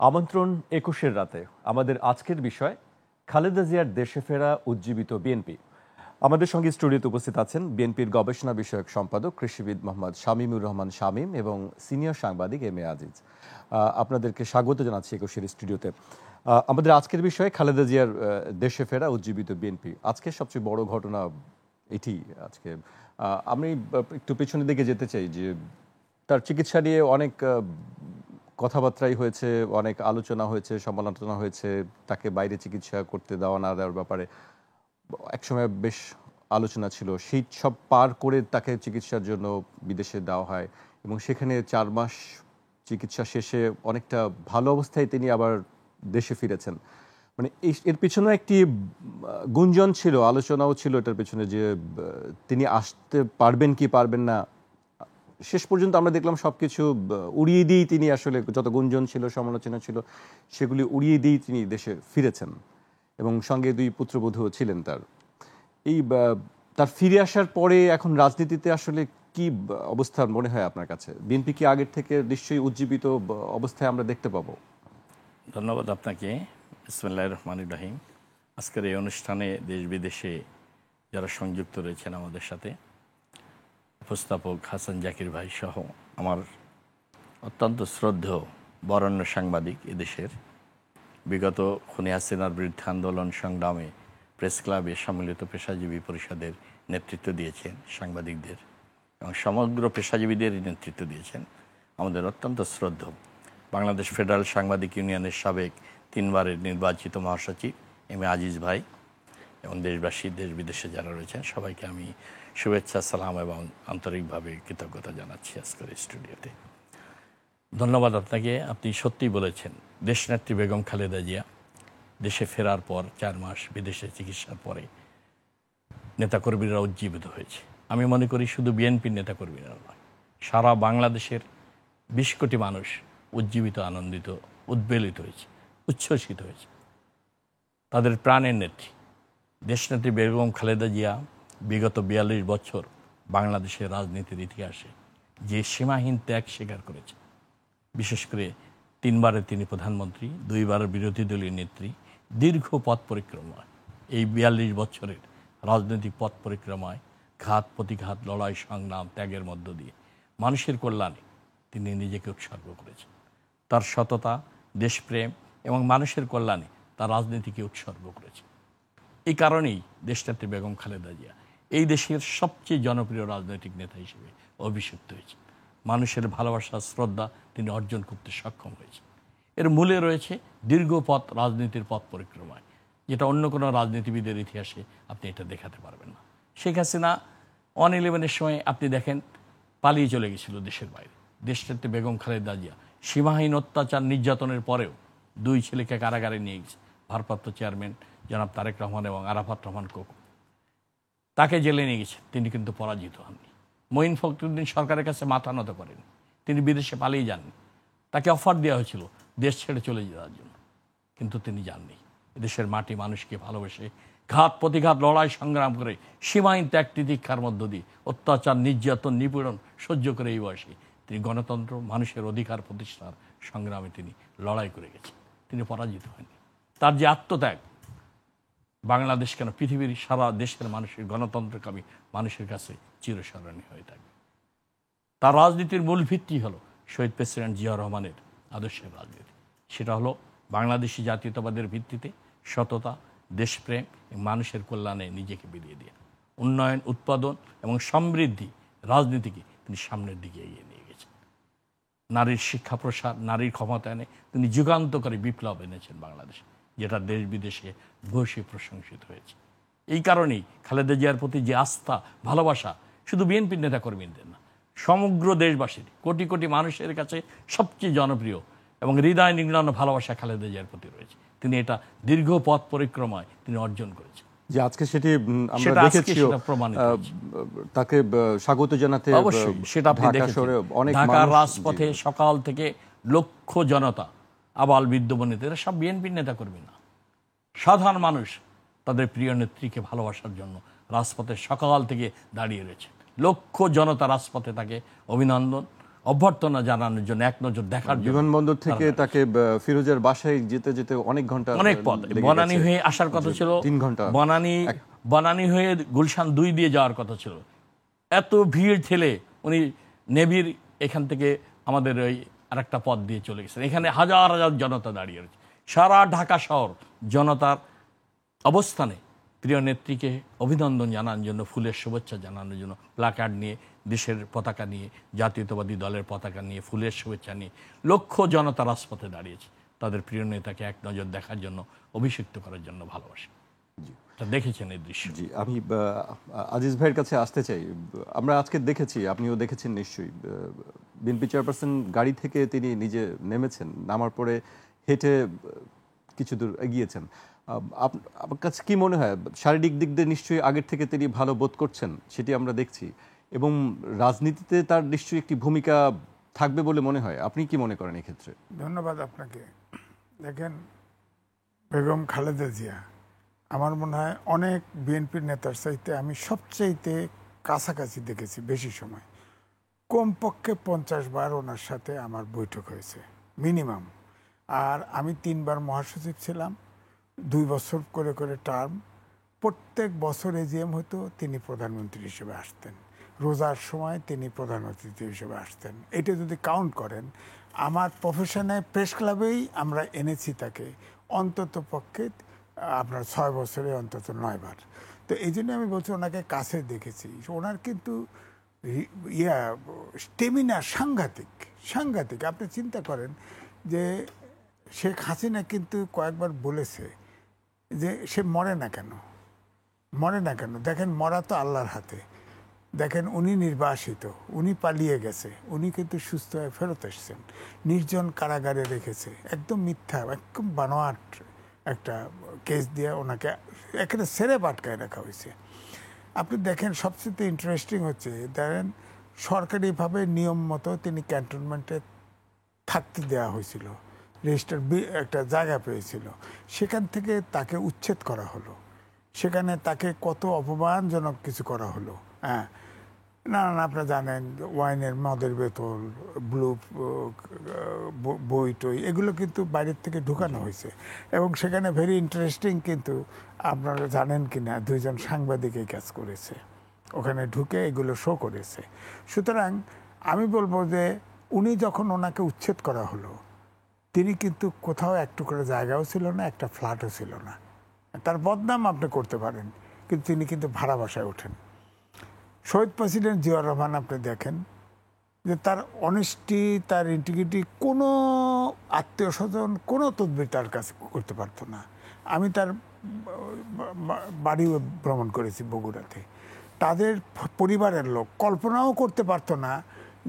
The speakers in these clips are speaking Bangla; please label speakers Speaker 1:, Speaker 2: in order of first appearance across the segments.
Speaker 1: আমন্ত্রণ ২১-এর রাতে আমাদের আজকের বিষয় খালেদা জিয়ার দেশে ফেরা উজ্জীবিত বিএনপি। আমাদের সঙ্গে স্টুডিওতে উপস্থিত আছেন বিএনপির গবেষণা বিষয়ক সম্পাদক কৃষিবিদ মোহাম্মদ শামীমুর রহমান শামীম এবং সিনিয়র সাংবাদিক এম এ আজিজ। আপনাদেরকে স্বাগত জানাচ্ছি ২১-এর স্টুডিওতে। আমাদের আজকের বিষয় খালেদা জিয়ার দেশে ফেরা উজ্জীবিত বিএনপি। আজকের সবচেয়ে বড় ঘটনা এটি। আজকে আমি একটু পেছনের দিকে যেতে চাই যে তার চিকিৎসা নিয়ে অনেক কথাবার্তাই হয়েছে, অনেক আলোচনা হয়েছে, সমালোচনা হয়েছে। তাকে বাইরে চিকিৎসা করতে দেওয়া না দেওয়ার ব্যাপারে একসময় বেশ আলোচনা ছিল। সেই সব পার করে তাকে চিকিৎসার জন্য বিদেশে দেওয়া হয় এবং সেখানে ৪ মাস চিকিৎসা শেষে অনেকটা ভালো অবস্থায় তিনি আবার দেশে ফিরেছেন। মানে এর পিছনে একটি গুঞ্জন ছিল, আলোচনাও ছিল এটার পেছনে যে তিনি আসতে পারবেন কি পারবেন না। শেষ পর্যন্ত আমরা দেখলাম সবকিছু উড়িয়ে দিয়েই তিনি আসলে যত গুঞ্জন ছিল, সমালোচনা ছিল, সেগুলি উড়িয়ে দিয়েই তিনি দেশে ফিরেছেন এবং সঙ্গে 2 পুত্রবধূও ছিলেন তার। এই তার ফিরে আসার পরে এখন রাজনীতিতে আসলে কি অবস্থা মনে হয় আপনার কাছে? বিএনপি কি আগের থেকে নিশ্চয়ই উজ্জীবিত অবস্থায় আমরা দেখতে পাবো?
Speaker 2: ধন্যবাদ আপনাকে। বিসমিল্লাহির রহমানির রহিম। আজকের এই অনুষ্ঠানে দেশ বিদেশে যারা সংযুক্ত রয়েছেন আমাদের সাথে, উপস্থাপক হাসান জাকির ভাই সহ আমার অত্যন্ত শ্রদ্ধেয় বরেণ্য সাংবাদিক এদেশের, বিগত খুনি হাসিনার বিরুদ্ধে আন্দোলন সংগ্রামে প্রেস ক্লাবে সম্মিলিত পেশাজীবী পরিষদের নেতৃত্ব দিয়েছেন সাংবাদিকদের এবং সমগ্র পেশাজীবীদের নেতৃত্ব দিয়েছেন আমাদের অত্যন্ত শ্রদ্ধেয় বাংলাদেশ ফেডারেল সাংবাদিক ইউনিয়নের সাবেক 3 বারের নির্বাচিত মহাসচিব এম এ আজিজ ভাই এবং দেশবাসী, দেশ বিদেশে যারা রয়েছেন সবাইকে আমি শুভেচ্ছা, সালাম এবং আন্তরিকভাবে কৃতজ্ঞতা জানাচ্ছি আজকের স্টুডিওতে। ধন্যবাদ আপনাকে। আপনি সত্যিই বলেছেন, দেশনেত্রী বেগম খালেদা জিয়া দেশে ফেরার পর 4 মাস বিদেশে চিকিৎসার পরে নেতাকর্মীরা উজ্জীবিত হয়েছে। আমি মনে করি শুধু বিএনপির নেতাকর্মীরা নয়, সারা বাংলাদেশের 20 কোটি মানুষ উজ্জীবিত, আনন্দিত, উদ্বেলিত হয়েছে, উচ্ছ্বসিত হয়েছে। তাদের প্রাণের নেত্রী দেশনেত্রী বেগম খালেদা জিয়া বিগত 42 বছর বাংলাদেশের রাজনীতির ইতিহাসে যে সীমাহীন ত্যাগ স্বীকার করেছে, বিশেষ করে 3 বারের তিনি প্রধানমন্ত্রী, 2 বারের বিরোধী দলীয় নেত্রী, দীর্ঘ পথ পরিক্রমায়, এই 42 বছরের রাজনৈতিক পথ পরিক্রমায় ঘাত প্রতিঘাত, লড়াই, সংগ্রাম, ত্যাগের মধ্য দিয়ে মানুষের কল্যাণে তিনি নিজেকে উৎসর্গ করেছেন। তার সততা, দেশপ্রেম এবং মানুষের কল্যাণে তার রাজনীতিকে উৎসর্গ করেছে। এই কারণেই দেশনেত্রী বেগম খালেদা জিয়া এই দেশের সবচেয়ে জনপ্রিয় রাজনৈতিক নেতা হিসেবে অভিষিক্ত হয়েছে। মানুষের ভালোবাসা, শ্রদ্ধা তিনি অর্জন করতে সক্ষম হয়েছে। এর মূলে রয়েছে দীর্ঘ পথ, রাজনীতির পথ পরিক্রমায়, যেটা অন্য কোনো রাজনীতিবিদের ইতিহাসে আপনি এটা দেখাতে পারবেন না। শেখ হাসিনা 1/11-এর সময় আপনি দেখেন পালিয়ে চলে গেছিল দেশের বাইরে। দেশনেত্রী বেগম খালেদা জিয়া সীমাহীন অত্যাচার, নির্যাতনের পরেও 2 ছেলেকে কারাগারে নিয়ে গেছে। ভারপ্রাপ্ত চেয়ারম্যান জনাব তারেক রহমান এবং আরাফাত রহমান কোকো তাকে জেলে নিয়ে গেছে, তিনি কিন্তু পরাজিত হননি। মঈন ফখরুদ্দিন সরকারের কাছে মাথা নত করেন, তিনি বিদেশে পালিয়ে যাননি। তাকে অফার দেওয়া হয়েছিল দেশ ছেড়ে চলে যাওয়ার জন্য, কিন্তু তিনি যাননি। দেশের মাটি মানুষকে ভালোবেসে ঘাত প্রতিঘাত, লড়াই সংগ্রাম করে সীমাহীন ত্যাগ তিতিক্ষার মধ্য দিয়ে অত্যাচার, নির্যাতন, নিপীড়ন সহ্য করে এই বয়সে তিনি গণতন্ত্র, মানুষের অধিকার প্রতিষ্ঠার সংগ্রামে তিনি লড়াই করে গেছেন, তিনি পরাজিত হননি। তার যে আত্মত্যাগ, বাংলাদেশ কেন পৃথিবীর সারা দেশের মানুষের, গণতন্ত্রকামী মানুষের কাছে চিরস্মরণীয় হয়ে থাকবে। তার রাজনীতির মূল ভিত্তি হলো শহীদ প্রেসিডেন্ট জিয়া রহমানের আদর্শের রাজনীতি। সেটা হলো বাংলাদেশি জাতীয়তাবাদের ভিত্তিতে সততা, দেশপ্রেম এবং মানুষের কল্যাণে নিজেকে বিলিয়ে দিয়ে উন্নয়ন, উৎপাদন এবং সমৃদ্ধি রাজনীতিকে তিনি সামনের দিকে এগিয়ে নিয়ে গেছেন। নারীর শিক্ষা প্রসার, নারীর ক্ষমতায়নে তিনি যুগান্তকারী বিপ্লব এনেছেন বাংলাদেশে, যেটা দেশ বিদেশে ভূয়সী প্রশংসিত হয়েছে। এই কারণেই খালেদা জিয়ার প্রতি যে আস্থা, ভালোবাসা শুধু বিএনপির নেতাকর্মীদের না, সমগ্র দেশবাসীর, কোটি কোটি মানুষের কাছে সবচেয়ে জনপ্রিয় এবং হৃদয় নিংড়ানো ভালোবাসা খালেদা জিয়ার প্রতি রয়েছে। তিনি এটা দীর্ঘ পথ পরিক্রমায় তিনি অর্জন করেছেন।
Speaker 1: যে আজকে সেটি আমরা দেখেছি, তাকে স্বাগত জানাতে
Speaker 2: অবশ্যই সেটা আপনি দেখেছেন। ঢাকার রাজপথে সকাল থেকে লক্ষ জনতা, আবাল বৃদ্ধ বনিতা, এরা সব বিএনপির নেতাকর্মী না, সাধারণ মানুষ তাদের প্রিয় নেত্রীকে ভালোবাসার জন্য রাজপথে সকাল থেকে দাঁড়িয়ে রয়েছে। লক্ষ জনতা রাজপথে তাকে অভিনন্দন অভ্যর্থনা জানানোর জন্য, এক নজর দেখার জন্য।
Speaker 1: বিমানবন্দর থেকে তাকে ফিরোজের বাসায় যেতে যেতে অনেক ঘন্টা,
Speaker 2: অনেক পথ, বনানী হয়ে আসার কথা ছিল,
Speaker 1: 3 ঘন্টা,
Speaker 2: বনানী হয়ে গুলশান 2 দিয়ে যাওয়ার কথা ছিল। এত ভিড় ঠেলে উনি নেভির এখান থেকে আমাদের ওই আরেকটা পথ দিয়ে চলে গেছেন। এখানে হাজার হাজার জনতা দাঁড়িয়ে রয়েছে, সারা ঢাকা শহর জনতার অবস্থানে প্রিয় নেত্রীকে অভিনন্দন জানানোর জন্য, ফুলের শুভেচ্ছা জানানোর জন্য, প্লাকার্ড নিয়ে, দেশের পতাকা নিয়ে, জাতীয়তাবাদী দলের পতাকা নিয়ে, ফুলের শুভেচ্ছা নিয়ে লক্ষ জনতা রাজপথে দাঁড়িয়েছে তাদের প্রিয় নেতাকে এক নজর দেখার জন্য, অভিষিক্ত করার জন্য ভালোবাসে। দেখেছেন এই দৃশ্য।
Speaker 1: জি, আমি আজিজ ভাইয়ের কাছে আসতে চাই। আমরা আজকে দেখেছি, আপনিও দেখেছেন নিশ্চয়ই, বিএনপি চেয়ারপারসন গাড়ি থেকে তিনি নিজে নেমেছেন, নামার পরে হেঁটে কিছু দূর এগিয়েছেন। আপনার কাছে কি মনে হয়, শারীরিক দিক দিয়ে নিশ্চয়ই আগের থেকে তিনি ভালো বোধ করছেন, সেটি আমরা দেখছি, এবং রাজনীতিতে তার নিশ্চয়ই একটি ভূমিকা থাকবে বলে মনে হয়। আপনি কি মনে করেন এক্ষেত্রে?
Speaker 3: ধন্যবাদ আপনাকে। দেখেন, বেগম খালেদা জিয়া আমার মনে হয় অনেক বিএনপির নেতার চাইতে আমি সবচাইতে কাছাকাছি দেখেছি বেশি সময়। কমপক্ষে 50 বার ওনার সাথে আমার বৈঠক হয়েছে মিনিমাম। আর আমি 3 বার মহাসচিব ছিলাম, 2 বছর করে করে টার্ম। প্রত্যেক বছর এজিএম হতো, তিনি প্রধানমন্ত্রী হিসেবে আসতেন। রোজার সময় তিনি প্রধান অতিথি হিসেবে আসতেন। এটা যদি কাউন্ট করেন, আমার প্রফেশনে প্রেস ক্লাবেই আমরা এনেছি তাকে অন্তত পক্ষে আপনার 6 বছরে অন্তত 9 বার। তো এই জন্য আমি বলছি ওনাকে কাছে দেখেছি। ওনার কিন্তু স্টেমিনা সাংঘাতিক সাংঘাতিক। আপনি চিন্তা করেন যে শেখ হাসিনা কিন্তু কয়েকবার বলেছে যে সে মরে না কেন, মরে না কেন। দেখেন, মরা তো আল্লাহর হাতে। দেখেন, উনি নির্বাসিত, উনি পালিয়ে গেছে, উনি কিন্তু সুস্থ হয়ে ফেরত এসছেন। নির্জন কারাগারে রেখেছে, একদম মিথ্যা, একদম বানোয়াট একটা কেস দিয়ে ওনাকে এখানে সেরে পাটকায় রাখা হয়েছে। আপনি দেখেন, সবচেয়ে ইন্টারেস্টিং হচ্ছে, দেখেন সরকারিভাবে নিয়ম মতো তিনি ক্যান্টনমেন্টে থাকতে দেওয়া হয়েছিল, রেজিস্টার একটা জায়গা পেয়েছিল, সেখান থেকে তাকে উচ্ছেদ করা হলো, সেখানে তাকে কত অপমানজনক কিছু করা হলো। হ্যাঁ, না না, আপনারা জানেন ওয়াইনের মদের বোতল, ব্লু বই টই, এগুলো কিন্তু বাইরের থেকে ঢুকানো হয়েছে। এবং সেখানে ভেরি ইন্টারেস্টিং, কিন্তু আপনারা জানেন কি না, 2 জন সাংবাদিক এই কাজ করেছে, ওখানে ঢুকে এগুলো শো করেছে। সুতরাং আমি বলবো যে উনি যখন ওনাকে উচ্ছেদ করা হলো, তিনি কিন্তু কোথাও একটু করে জায়গাও ছিল না, একটা ফ্ল্যাটও ছিল না। তার বদনাম আপনি করতে পারেন, কিন্তু তিনি কিন্তু ভাড়া বাসায় ওঠেন। শহীদ প্রেসিডেন্ট জিয়াউর রহমান আপনি দেখেন যে তার অনেস্টি, তার ইন্টিগ্রিটি, কোনো আত্মীয় স্বজন কোনো তদবির তার কাছে করতে পারতো না। আমি তার বাড়িও ভ্রমণ করেছি বগুড়াতে। তাদের পরিবারের লোক কল্পনাও করতে পারতো না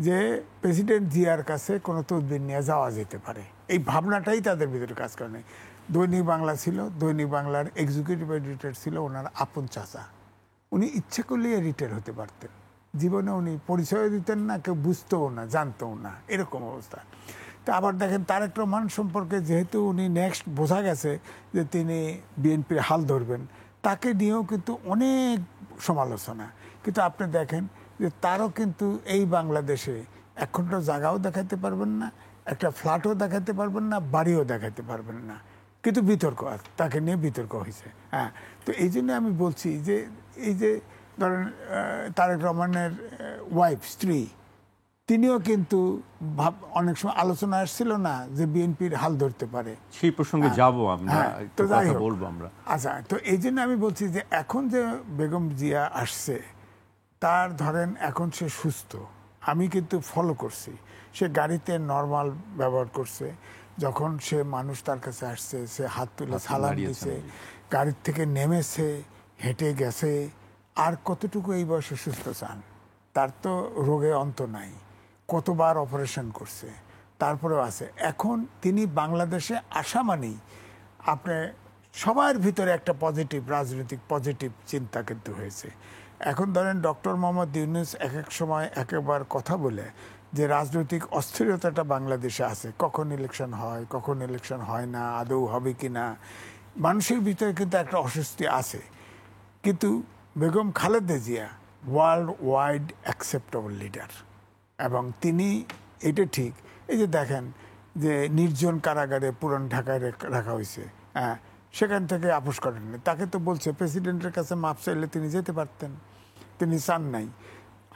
Speaker 3: যে প্রেসিডেন্ট জিয়ার কাছে কোনো তদবির নিয়ে যাওয়া যেতে পারে। এই ভাবনাটাই তাদের ভিতরে কাজ করে নাই। দৈনিক বাংলা ছিল, দৈনিক বাংলার এক্সিকিউটিভ এডিটর ছিল ওনার আপন চাচা। উনি ইচ্ছে করলে রিটায়ার হতে পারতেন, জীবনে উনি পরিচয় দিতেন না, কেউ বুঝতেও না, জানতেও না, এরকম অবস্থা। তা আবার দেখেন, তারেক রহমান সম্পর্কে যেহেতু উনি নেক্সট বোঝা গেছে যে তিনি বিএনপির হাল ধরবেন, তাকে নিয়েও কিন্তু অনেক সমালোচনা। কিন্তু আপনি দেখেন যে তারও কিন্তু এই বাংলাদেশে এখনটা জায়গাও দেখাতে পারবেন না, একটা ফ্ল্যাটও দেখাতে পারবেন না, বাড়িও দেখাতে পারবেন না, কিন্তু বিতর্ক তাকে নিয়ে বিতর্ক হয়েছে। হ্যাঁ, তো এই জন্য আমি বলছি যে এই যে ধরেন তারেক রহমানের ওয়াইফ, স্ত্রী, তিনিও কিন্তু অনেক সময় আলোচনা আসছিল না যে বিএনপির হাল ধরতে পারে।
Speaker 1: সেই প্রসঙ্গে যাব আমরা,
Speaker 3: তো যাই হোক,
Speaker 1: বলবো আমরা।
Speaker 3: আচ্ছা, তো এই জন্য আমি বলছি যে এখন যে বেগম জিয়া আসছে, তার ধরেন এখন সে সুস্থ, আমি কিন্তু ফলো করছি। সে গাড়িতে নর্মাল ব্যবহার করছে, যখন সে মানুষ তার কাছে আসছে সে হাত তুলে সালাম দিছে, গাড়ির থেকে নেমেছে, হেঁটে গেছে। আর কতটুকু এই বয়সে সুস্থ চান? তার তো রোগে অন্ত নাই, কতবার অপারেশন করছে, তারপরেও আছে। এখন তিনি বাংলাদেশে আসা মানেই আপনি সবার ভিতরে একটা পজিটিভ রাজনৈতিক পজিটিভ চিন্তা কিন্তু হয়েছে। এখন ধরেন ডক্টর মোহাম্মদ ইউনূস এক এক সময় একবার কথা বলে যে রাজনৈতিক অস্থিরতাটা বাংলাদেশে আছে, কখন ইলেকশন হয়, কখন ইলেকশন হয় না, আদৌ হবে কি না, মানুষের ভিতরে কিন্তু একটা অস্বস্তি আছে। কিন্তু Begum Khaleda Zia world wide acceptable leader, এবং তিনি এটা ঠিক। এই যে দেখেন যে নির্জন কারাগারে পুরান ঢাকায় রাখা হয়েছে, হ্যাঁ, সেখান থেকে আপোষ করেননি। তাকে তো বলছে প্রেসিডেন্টের কাছে মাপ চাইলে তিনি যেতে পারতেন, তিনি চান নাই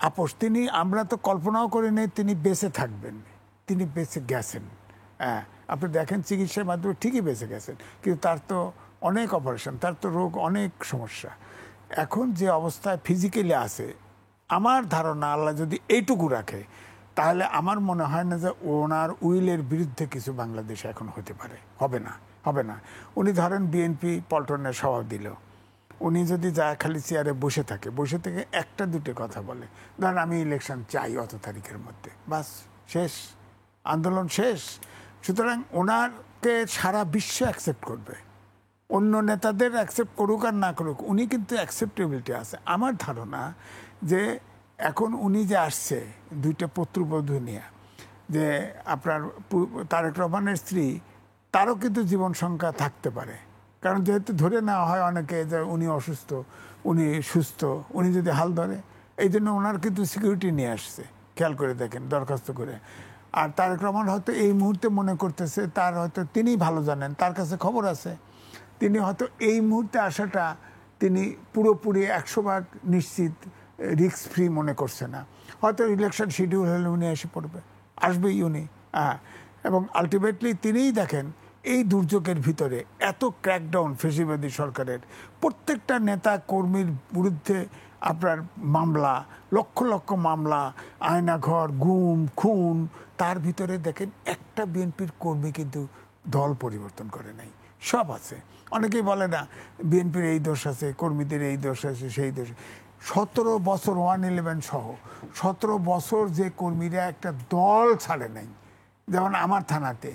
Speaker 3: আপোষ। তিনি, আমরা তো কল্পনাও করি নাই তিনি বেঁচে থাকবেন, তিনি বেঁচে গেছেন। হ্যাঁ, আপনি দেখেন চিকিৎসার মাধ্যমে ঠিকই বেঁচে গেছেন, কিন্তু তার তো অনেক অপারেশন, তার তো রোগ, অনেক সমস্যা। এখন যে অবস্থায় ফিজিক্যালি আছে, আমার ধারণা আল্লাহ যদি এইটুকু রাখে, তাহলে আমার মনে হয় না যে ওনার উইলের বিরুদ্ধে কিছু বাংলাদেশে এখন হতে পারে। হবে না, হবে না। উনি ধরেন বিএনপি পল্টনের স্বভাব দিল, উনি যদি যায় খালি চেয়ারে বসে থাকে, বসে থেকে একটা দুটো কথা বলে, ধরেন আমি ইলেকশন চাই অত তারিখের মধ্যে, বাস শেষ, আন্দোলন শেষ। সুতরাং ওনারকে সারা বিশ্ব অ্যাকসেপ্ট করবে, অন্য নেতাদের অ্যাকসেপ্ট করুক আর না করুক, উনি কিন্তু অ্যাকসেপ্টেবিলিটি আছে। আমার ধারণা যে এখন উনি যে আসছে দুইটা পুত্রবধূ নিয়ে, যে আপনার তারেক রহমানের স্ত্রী, তারও কিন্তু জীবন সংখ্যা থাকতে পারে, কারণ যেহেতু ধরে নেওয়া হয় অনেকে যে উনি অসুস্থ, উনি সুস্থ, উনি যদি হাল ধরে, এই জন্য ওনার কিন্তু সিকিউরিটি নিয়ে আসছে, খেয়াল করে দেখেন, দরখাস্ত করে। আর তারেক রহমান হয়তো এই মুহূর্তে মনে করতেছে, তার হয়তো তিনি ভালো জানেন, তার কাছে খবর আছে, তিনি হয়তো এই মুহূর্তে আসাটা তিনি পুরোপুরি 100% নিশ্চিত রিস্ক ফ্রি মনে করছে না। হয়তো ইলেকশন শিডিউল হলে উনি এসে পড়বে, আসবেই উনি, হ্যাঁ। এবং আলটিমেটলি তিনিই দেখেন এই দুর্যোগের ভিতরে এত ক্র্যাকডাউন ফেসিবাদী সরকারের, প্রত্যেকটা নেতা কর্মীর বিরুদ্ধে আপনার মামলা, লক্ষ লক্ষ মামলা, আয়নাঘর, গুম, খুন, তার ভিতরে দেখেন একটা বিএনপির কর্মী কিন্তু দল পরিবর্তন করে নাই, সব আছে। অনেকেই বলে না বিএনপির এই দোষ আছে, কর্মীদের এই দোষ আছে, সেই দোষ। 17 বছর 111 সহ 17 বছর যে কর্মীরা একটা দল ছাড়ে নাই, যেমন আমার থানাতে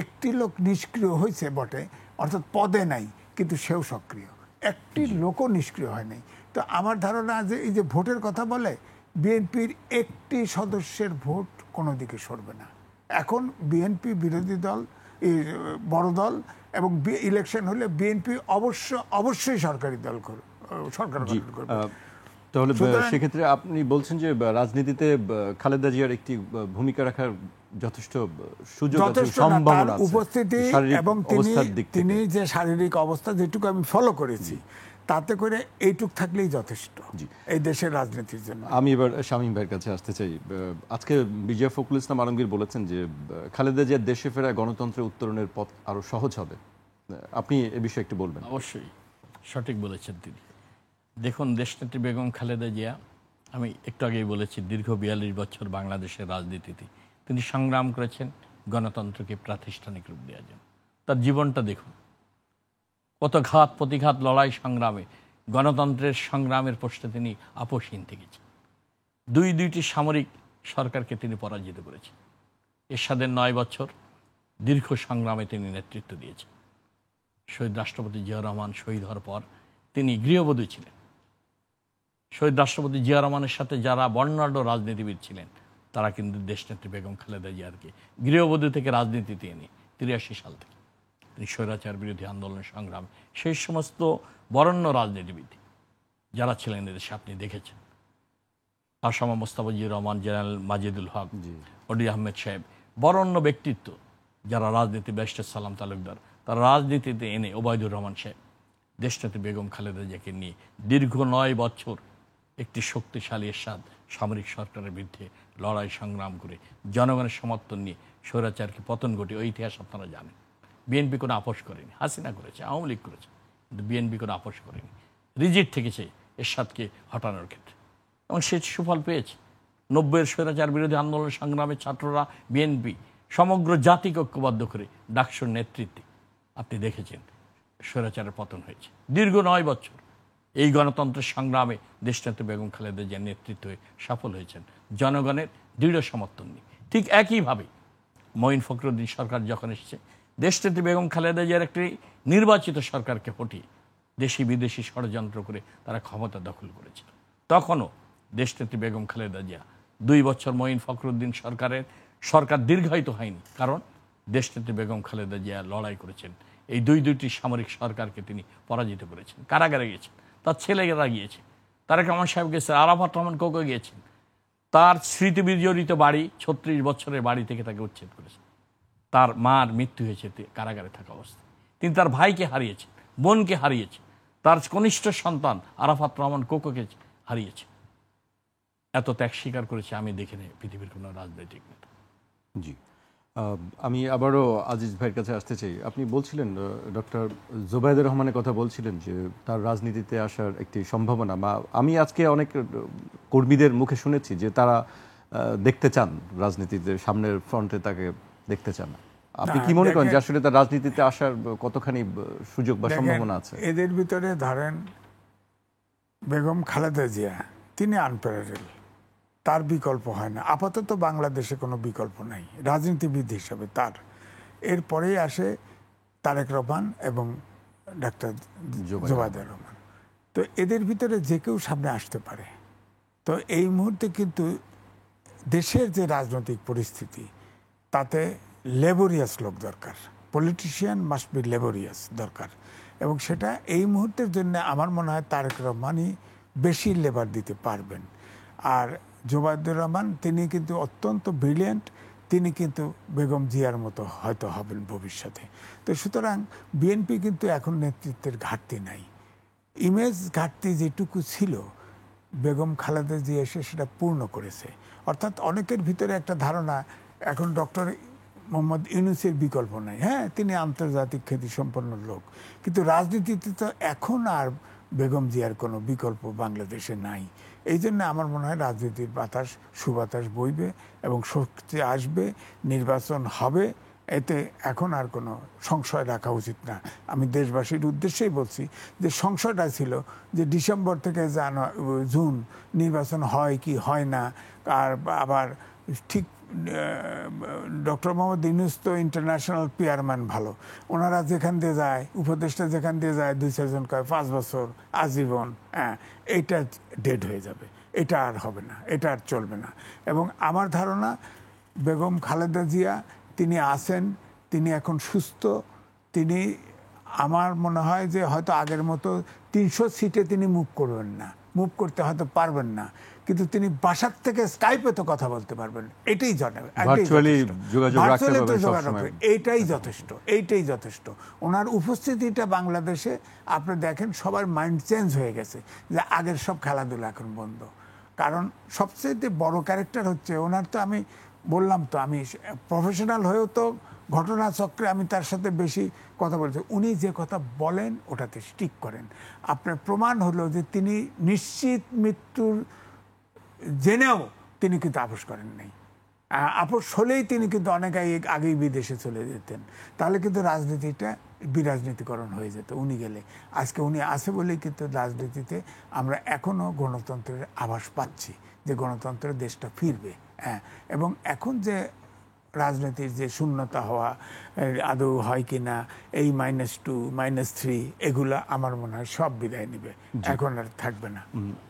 Speaker 3: একটি লোক নিষ্ক্রিয় হয়েছে বটে, অর্থাৎ পদে নাই, কিন্তু সেও সক্রিয়, একটি লোকও নিষ্ক্রিয় হয় নাই। তো আমার ধারণা যে এই যে ভোটের কথা বলে, বিএনপির একটি সদস্যের ভোট কোনো দিকে সরবে না। এখন বিএনপি বিরোধী দল, বড় দল, এবং ইলেকশন হলে বিএনপি অবশ্যই সরকারি দল করবে, সরকার গঠন করবে।
Speaker 1: তাহলে সেক্ষেত্রে আপনি বলছেন যে রাজনীতিতে খালেদা জিয়ার একটি ভূমিকা রাখার যথেষ্ট সুযোগ আছে, সম্ভাবনা আছে,
Speaker 3: উপস্থিতি এবং তিনি যে শারীরিক অবস্থা যেটুকু আমি ফলো করেছি, তাতে করে এইটুক থাকলেই যথেষ্ট এই দেশের রাজনীতির জন্য।
Speaker 1: আমি এবার শামীম ভাইয়ের কাছে আসতে চাই। আজকে বিজয় ফখরুল ইসলাম আলমগীর বলেছেন যে খালেদা জিয়ার দেশে ফেরা গণতন্ত্রের উত্তরণের পথ আরো সহজ হবে। আপনি এ বিষয়ে একটু বলবেন।
Speaker 2: অবশ্যই সঠিক বলেছেন তিনি। দেখুন, দেশনেত্রী বেগম খালেদা জিয়া, আমি একটু আগেই বলেছি, দীর্ঘ 42 বছর বাংলাদেশের রাজনীতিতে তিনি সংগ্রাম করেছেন গণতন্ত্রকে প্রাতিষ্ঠানিক রূপ দেওয়ার জন্য। তার জীবনটা দেখুন, কত ঘাত প্রতিঘাত, লড়াই সংগ্রামে, গণতন্ত্রের সংগ্রামের প্রশ্নে তিনি আপোষহীন থেকেছেন। দুইটি সামরিক সরকারকে তিনি পরাজিত করেছেন। এরশাদের 9 বছর দীর্ঘ সংগ্রামে তিনি নেতৃত্ব দিয়েছেন। শহীদ রাষ্ট্রপতি জিয়া রহমান শহীদ হওয়ার পর তিনি গৃহবধূ ছিলেন। শহীদ রাষ্ট্রপতি জিয়া রহমানের সাথে যারা বর্ণাঢ্য রাজনীতিবিদ ছিলেন, তারা কিন্তু দেশনেত্রী বেগম খালেদা জিয়ারকে গৃহবধূ থেকে রাজনীতিতে এনে 83 সাল থেকে তিনি স্বৈরাচার বিরোধী আন্দোলন সংগ্রাম, সেই সমস্ত বরেণ্য রাজনীতিবিদ যারা ছিলেন এদেশে আপনি দেখেছেন, আসামা মোস্তাফিজুর রহমান, জেনারেল মাজিদুল হক, ওডি আহমেদ সাহেব, বরেণ্য ব্যক্তিত্ব যারা রাজনীতি, ব্যারিস্টার সালাম তালুকদার, তারা রাজনীতিতে এনে ওবায়দুর রহমান সাহেব দেশনেত্রী বেগম খালেদা জিয়াকে নিয়ে দীর্ঘ 9 বছর একটি শক্তিশালী এরশাদ সামরিক সরকারের বিরুদ্ধে লড়াই সংগ্রাম করে জনগণের সমর্থন নিয়ে স্বৈরাচারকে পতন ঘটে। ওই ইতিহাস আপনারা জানেন। বিএনপি কোনো আপোষ করেনি, হাসিনা করেছে, আওয়ামী লীগ করেছে, কিন্তু বিএনপি কোনো আপোষ করেনি, রিজিড থেকেছে এরশাদকে হটানোর ক্ষেত্রে, এবং সে সুফল পেয়েছে। 90-এর স্বৈরাচার বিরোধী আন্দোলন সংগ্রামে ছাত্ররা, বিএনপি সমগ্র জাতিকে ঐক্যবদ্ধ করে ডাকসুর নেতৃত্বে আপনি দেখেছেন স্বৈরাচারের পতন হয়েছে। দীর্ঘ 9 বছর এই গণতন্ত্রের সংগ্রামে দেশনেত্রী বেগম খালেদা জিয়ার নেতৃত্বে সফল হয়েছেন জনগণের দৃঢ় সমর্থন নিয়ে। ঠিক একইভাবে মঈন ফখরুদ্দিন সরকার যখন এসেছে, দেশনেত্রী বেগম খালেদা জিয়ার একটি নির্বাচিত সরকারকে হটিয়ে দেশি বিদেশি ষড়যন্ত্র করে তারা ক্ষমতা দখল করেছিল। তখনও দেশনেত্রী বেগম খালেদা জিয়া 2 বছর মঈন ফখরুদ্দিন সরকার দীর্ঘায়িত হয়নি, কারণ দেশনেত্রী বেগম খালেদা জিয়া লড়াই করেছেন। এই দুইটি সামরিক সরকারকে তিনি পরাজিত করেছেন, কারাগারে গিয়েছেন, তার ছেলেরা গিয়েছে, তারেক রহমান সাহেব গেছে, আরাফাত রহমান কোকো গিয়েছেন, তার স্মৃতি বিজড়িত বাড়ি 36 বছরের বাড়ি থেকে তাকে উচ্ছেদ করেছে। তার মার মৃত্যু হয়েছে কারাগারে থাকা অবস্থায়। তিনি তার ভাইকে হারিয়েছেন, বোনকে হারিয়েছে, তার কনিষ্ঠ সন্তান আরাফাত রহমান কোকোকে হারিয়েছে। এত ত্যাগ স্বীকার করেছে আমি দেখিনি পৃথিবীর কোনো রাজনৈতিক নেতা।
Speaker 1: জি, আমি আবারও আজিজ ভাইয়ের কাছে আসতে চাই। আপনি বলছিলেন, ডক্টর জোবায়দুর রহমানের কথা বলছিলেন যে তার রাজনীতিতে আসার একটি সম্ভাবনা, বা আমি আজকে অনেক কর্মীদের মুখে শুনেছি যে তারা দেখতে চান রাজনীতিতে, সামনের ফ্রন্টে তাকে দেখতে চান। আপনি কি মনে করেন যে আসলে তার রাজনীতিতে আসার কতখানি সুযোগ বা সম্ভাবনা আছে?
Speaker 3: এদের ভিতরে ধরেন বেগম খালেদা জিয়া, তিনি আনপ্যারারেল, তার বিকল্প হয় না। আপাতত বাংলাদেশে কোনো বিকল্প নাই রাজনীতিবিদ হিসাবে তার। এরপরেই আসে তারেক রহমান এবং ডাক্তার জোবায়দুর রহমান। তো এদের ভিতরে যে কেউ সামনে আসতে পারে। তো এই মুহূর্তে কিন্তু দেশের যে রাজনৈতিক পরিস্থিতি, তাতে লেবোরিয়াস লোক দরকার। পলিটিশিয়ান মাস্ট বি লেবোরিয়াস দরকার, এবং সেটা এই মুহূর্তের জন্য আমার মনে হয় তারেক রহমানই বেশি লেবার দিতে পারবেন। আর জোবায়দুর রহমান তিনি কিন্তু অত্যন্ত ব্রিলিয়েন্ট, তিনি কিন্তু বেগম জিয়ার মতো হয়তো হবেন ভবিষ্যতে। তো সুতরাং বিএনপি কিন্তু এখন নেতৃত্বের ঘাটতি নাই। ইমেজ ঘাটতি যেটুকু ছিল, বেগম খালেদা জিয়া এসে সেটা পূর্ণ করেছে। অর্থাৎ অনেকের ভিতরে একটা ধারণা এখন ডক্টর মোহাম্মদ ইউনূসের বিকল্প নাই। হ্যাঁ, তিনি আন্তর্জাতিক খ্যাতিসম্পন্ন লোক, কিন্তু রাজনীতিতে তো এখন আর বেগম জিয়ার কোনো বিকল্প বাংলাদেশে নাই। এই জন্য আমার মনে হয় রাজনীতির বাতাস, সুবাতাস বইবে এবং শক্তি আসবে, নির্বাচন হবে। এতে এখন আর কোনো সংশয় রাখা উচিত না। আমি দেশবাসীর উদ্দেশ্যেই বলছি যে সংশয়টা ছিল যে ডিসেম্বর থেকে জুন নির্বাচন হয় কি হয় না। আর আবার ঠিক ডক্টর মোহাম্মদ ইউনূস তো ইন্টারন্যাশনাল পিয়ারম্যান ভালো, ওনারা যেখান দিয়ে যায়, উপদেষ্টা যেখান দিয়ে যায় 2-4 জন কয় 5 বছর আজীবন, হ্যাঁ এইটা ডেড হয়ে যাবে, এটা আর হবে না, এটা আর চলবে না। এবং আমার ধারণা বেগম খালেদা জিয়া তিনি আছেন, তিনি এখন সুস্থ, তিনি আমার মনে হয় যে হয়তো আগের মতো 300 সিটে তিনি মুভ করবেন না, মুভ করতে হয়তো পারবেন না, কিন্তু তিনি বাসার থেকে স্কাইপে তো কথা বলতে পারবেন, এটাই এইটাই যথেষ্ট। ওনার উপস্থিতিটা বাংলাদেশে আপনি দেখেন সবার মাইন্ড চেঞ্জ হয়ে গেছে যে আগের সব খেলাধুলা এখন বন্ধ। কারণ সবচেয়ে বড় ক্যারেক্টার হচ্ছে ওনার, তো আমি বললাম তো, আমি প্রফেশনাল হয়েও তো ঘটনাচক্রে আমি তার সাথে বেশি কথা বলছি, উনি যে কথা বলেন ওটাতে স্টিক করেন। আপনার প্রমাণ হলো যে তিনি নিশ্চিত মৃত্যুর জেনেও তিনি কিন্তু আপোষ করেন নাই। আপোষ হলেই তিনি কিন্তু অনেক আগেই বিদেশে চলে যেতেন, তাহলে কিন্তু রাজনীতিটা বিরাজনীতিকরণ হয়ে যেত উনি গেলে। আজকে উনি আছে বলেই কিন্তু রাজনীতিতে আমরা এখনো গণতন্ত্রের আভাস পাচ্ছি যে গণতন্ত্রের দেশটা ফিরবে। হ্যাঁ, এবং এখন যে রাজনীতির যে শূন্যতা হওয়া আদৌ হয় কি না, এই -2 -3 এগুলা আমার মনে হয় সব বিদায় নেবে, এখন আর থাকবে না।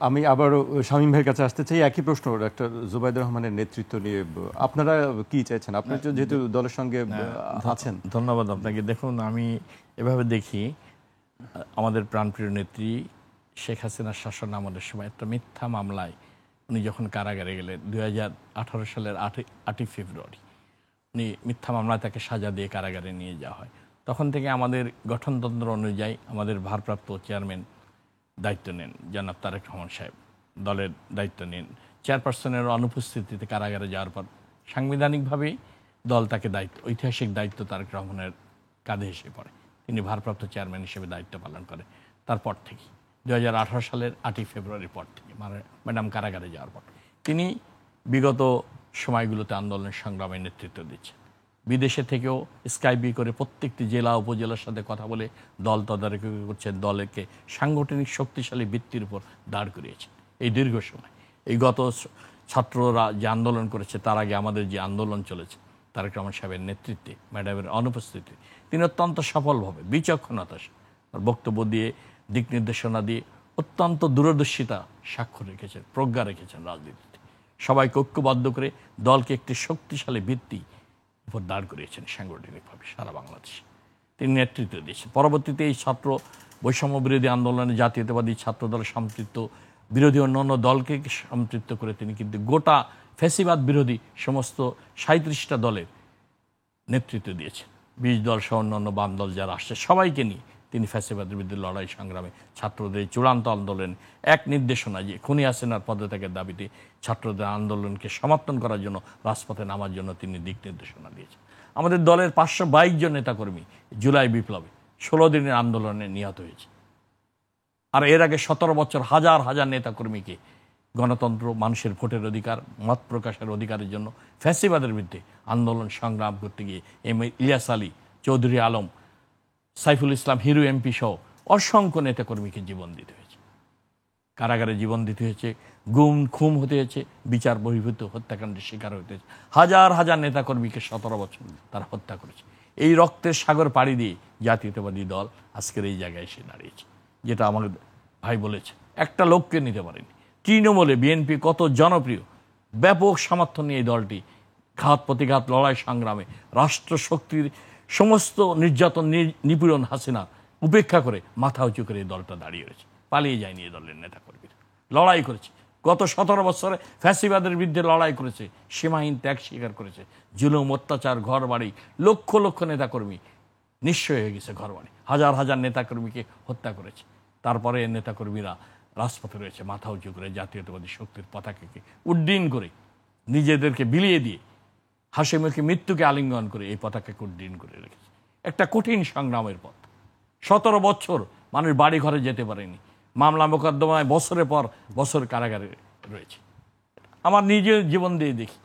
Speaker 1: আমি আবারও শামীম ভাইয়ের কাছে আসতে চাই, একই প্রশ্ন ডক্টর জোবায়দুর রহমানের নেতৃত্ব নিয়ে আপনারা কি চাইছেন? আপনি তো যেহেতু দলের সঙ্গে আছেন।
Speaker 2: ধন্যবাদ আপনাকে। দেখুন, আমি এভাবে দেখি, আমাদের প্রাণপ্রিয় নেত্রী শেখ হাসিনার শাসন আমলের সময় একটা মিথ্যা মামলায় উনি যখন কারাগারে গেলেন 2018 সালের 8ই ফেব্রুয়ারি, উনি মিথ্যা মামলায় তাকে সাজা দিয়ে কারাগারে নিয়ে যাওয়া হয়। তখন থেকে আমাদের গঠনতন্ত্র অনুযায়ী আমাদের ভারপ্রাপ্ত চেয়ারম্যান দায়িত্ব নেন জনাব তারেক রহমান সাহেব, দলের দায়িত্ব নেন। চেয়ারপারসনের অনুপস্থিতিতে কারাগারে যাওয়ার পর সাংবিধানিকভাবেই দল তাকে ঐতিহাসিক দায়িত্ব তারেক রহমানের কাঁধে এসে পড়ে। তিনি ভারপ্রাপ্ত চেয়ারম্যান হিসেবে দায়িত্ব পালন করে। তারপর থেকে 2018 সালের 8ই ফেব্রুয়ারির পর থেকে, মানে ম্যাডাম কারাগারে যাওয়ার পর, তিনি বিগত সময়গুলোতে আন্দোলন সংগ্রামে নেতৃত্ব দিচ্ছেন। বিদেশে থেকেও স্কাইপি করে প্রত্যেকটি জেলা উপজেলার সাথে কথা বলে দল তদারকি করছেন, দলকে সাংগঠনিক শক্তিশালী ভিত্তির উপর দাঁড় করিয়েছেন এই দীর্ঘ সময়। এই গত ছাত্ররা যে আন্দোলন করেছে, তার আগে আমাদের যে আন্দোলন চলেছে, তারেক রহমান সাহেবের নেতৃত্বে, ম্যাডামের অনুপস্থিতি, তিনি অত্যন্ত সফলভাবে বিচক্ষণতার বক্তব্য দিয়ে, দিক নির্দেশনা দিয়ে অত্যন্ত দূরদর্শিতা স্বাক্ষর রেখেছেন, প্রজ্ঞা রেখেছেন রাজনীতিতে। সবাইকে ঐক্যবদ্ধ করে দলকে একটি শক্তিশালী ভিত্তি উপর দাঁড় করিয়েছেন সাংগঠনিকভাবে সারা বাংলাদেশে। তিনি নেতৃত্ব দিয়েছেন। পরবর্তীতে এই ছাত্র বৈষম্য বিরোধী আন্দোলনে জাতীয়তাবাদী ছাত্র দলের সম্পৃক্ত বিরোধী অন্যান্য দলকে সম্পৃক্ত করে তিনি কিন্তু গোটা ফ্যাসিবাদ বিরোধী সমস্ত 37টা দলের নেতৃত্ব দিয়েছেন। 20 দল সহ অন্যান্য বাম দল যারা আসছে সবাইকে নিয়ে তিনি ফ্যাসিবাদের বিরুদ্ধে লড়াই সংগ্রামে ছাত্রদের চূড়ান্ত আন্দোলন এক নির্দেশনা যে খুনি হাসিনার পদত্যাগের দাবিতে ছাত্রদের আন্দোলনকে সমর্থন করার জন্য রাজপথে নামার জন্য তিনি দিক নির্দেশনা দিয়েছেন। আমাদের দলের 522 জন নেতাকর্মী জুলাই বিপ্লবে 16 দিনের আন্দোলনে নিহত হয়েছে। আর এর আগে 17 বছর হাজার হাজার নেতাকর্মীকে গণতন্ত্র, মানুষের ভোটের অধিকার, মত প্রকাশের অধিকারের জন্য ফ্যাসিবাদের বিরুদ্ধে আন্দোলন সংগ্রাম করতে গিয়ে ইলিয়াস আলী, চৌধুরী আলম, সাইফুল ইসলাম হিরু এমপি সহ অসংখ্য নেতাকর্মীকে জীবন দিতে হয়েছে, কারাগারে জীবন দিতে হয়েছে, গুম খুম হতে হয়েছে, বিচার বহির্ভূত হত্যাকাণ্ডের শিকার হতে হয়েছে। হাজার হাজার নেতাকর্মীকে 17 বছর তারা হত্যা করেছে। এই রক্তের সাগর পাড়ি দিয়ে জাতীয়তাবাদী দল আজকের এই জায়গায় এসে দাঁড়িয়েছে, যেটা আমার ভাই বলেছে একটা লোককে নিতে পারেনি। তৃণমূলে বিএনপি কত জনপ্রিয়, ব্যাপক সমর্থন নিয়ে এই দলটি ঘাত প্রতিঘাত লড়াই সংগ্রামে রাষ্ট্রশক্তির সমস্ত নির্যাতন নিপীড়ন হাসিনা উপেক্ষা করে মাথা উঁচু করে এই দলটা দাঁড়িয়ে রয়েছে। পালিয়ে যায়নি এই দলের নেতাকর্মীরা, লড়াই করেছে। গত 17 বছরে ফ্যাসিবাদের বিরুদ্ধে লড়াই করেছে, সীমাহীন ত্যাগ স্বীকার করেছে। জুলুম, অত্যাচার, ঘর বাড়ি, লক্ষ লক্ষ নেতাকর্মী নিঃস্ব হয়ে গেছে, ঘর বাড়ি, হাজার হাজার নেতাকর্মীকে হত্যা করেছে। তারপরে নেতাকর্মীরা রাজপথে রয়েছে মাথা উঁচু করে জাতীয়তাবাদী শক্তির পতাকাকে উড্ডীন করে, নিজেদেরকে বিলিয়ে দিয়ে হাসিমুখে মৃত্যুকে আলিঙ্গন করে এই পতাকাকে উড্ডীন করে রেখেছে। একটা কঠিন সংগ্রামের পথ। 17 বছর মানুষ বাড়ি ঘরে যেতে পারেনি, মামলা মোকদ্দমায় বছরের পর বছর কারাগারে রয়েছে। আমার নিজের জীবন দিয়ে দেখি,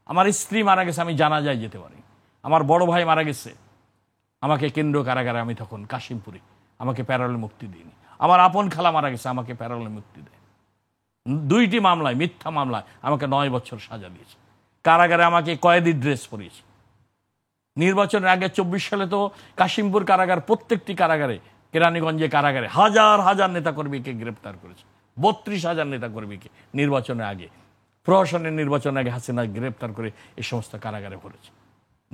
Speaker 2: আমার স্ত্রী মারা গেছে, আমি জানাজায় যেতে পারি। আমার বড় ভাই মারা গেছে, আমাকে কেন্দ্রীয় কারাগারে, আমি তখন কাশিমপুরে, আমাকে প্যারোলে মুক্তি দিইনি। আমার আপন খালা মারা গেছে, আমাকে প্যারোলে মুক্তি দেয়। 2টি মামলায়, মিথ্যা মামলায় আমাকে 9 বছর সাজা দিয়েছে। কারাগারে আমাকে কয়েদি ড্রেস পরিয়েছে। নির্বাচনের আগে 24 সালে তো কাশিমপুর কারাগার, প্রত্যেকটি কারাগারে, কেরানীগঞ্জে কারাগারে হাজার হাজার নেতাকর্মীকে গ্রেপ্তার করেছে। 32,000 নেতাকর্মীকে নির্বাচনের আগে, প্রহসনের নির্বাচনের আগে হাসিনা গ্রেপ্তার করে এই সমস্ত কারাগারে ভরেছে,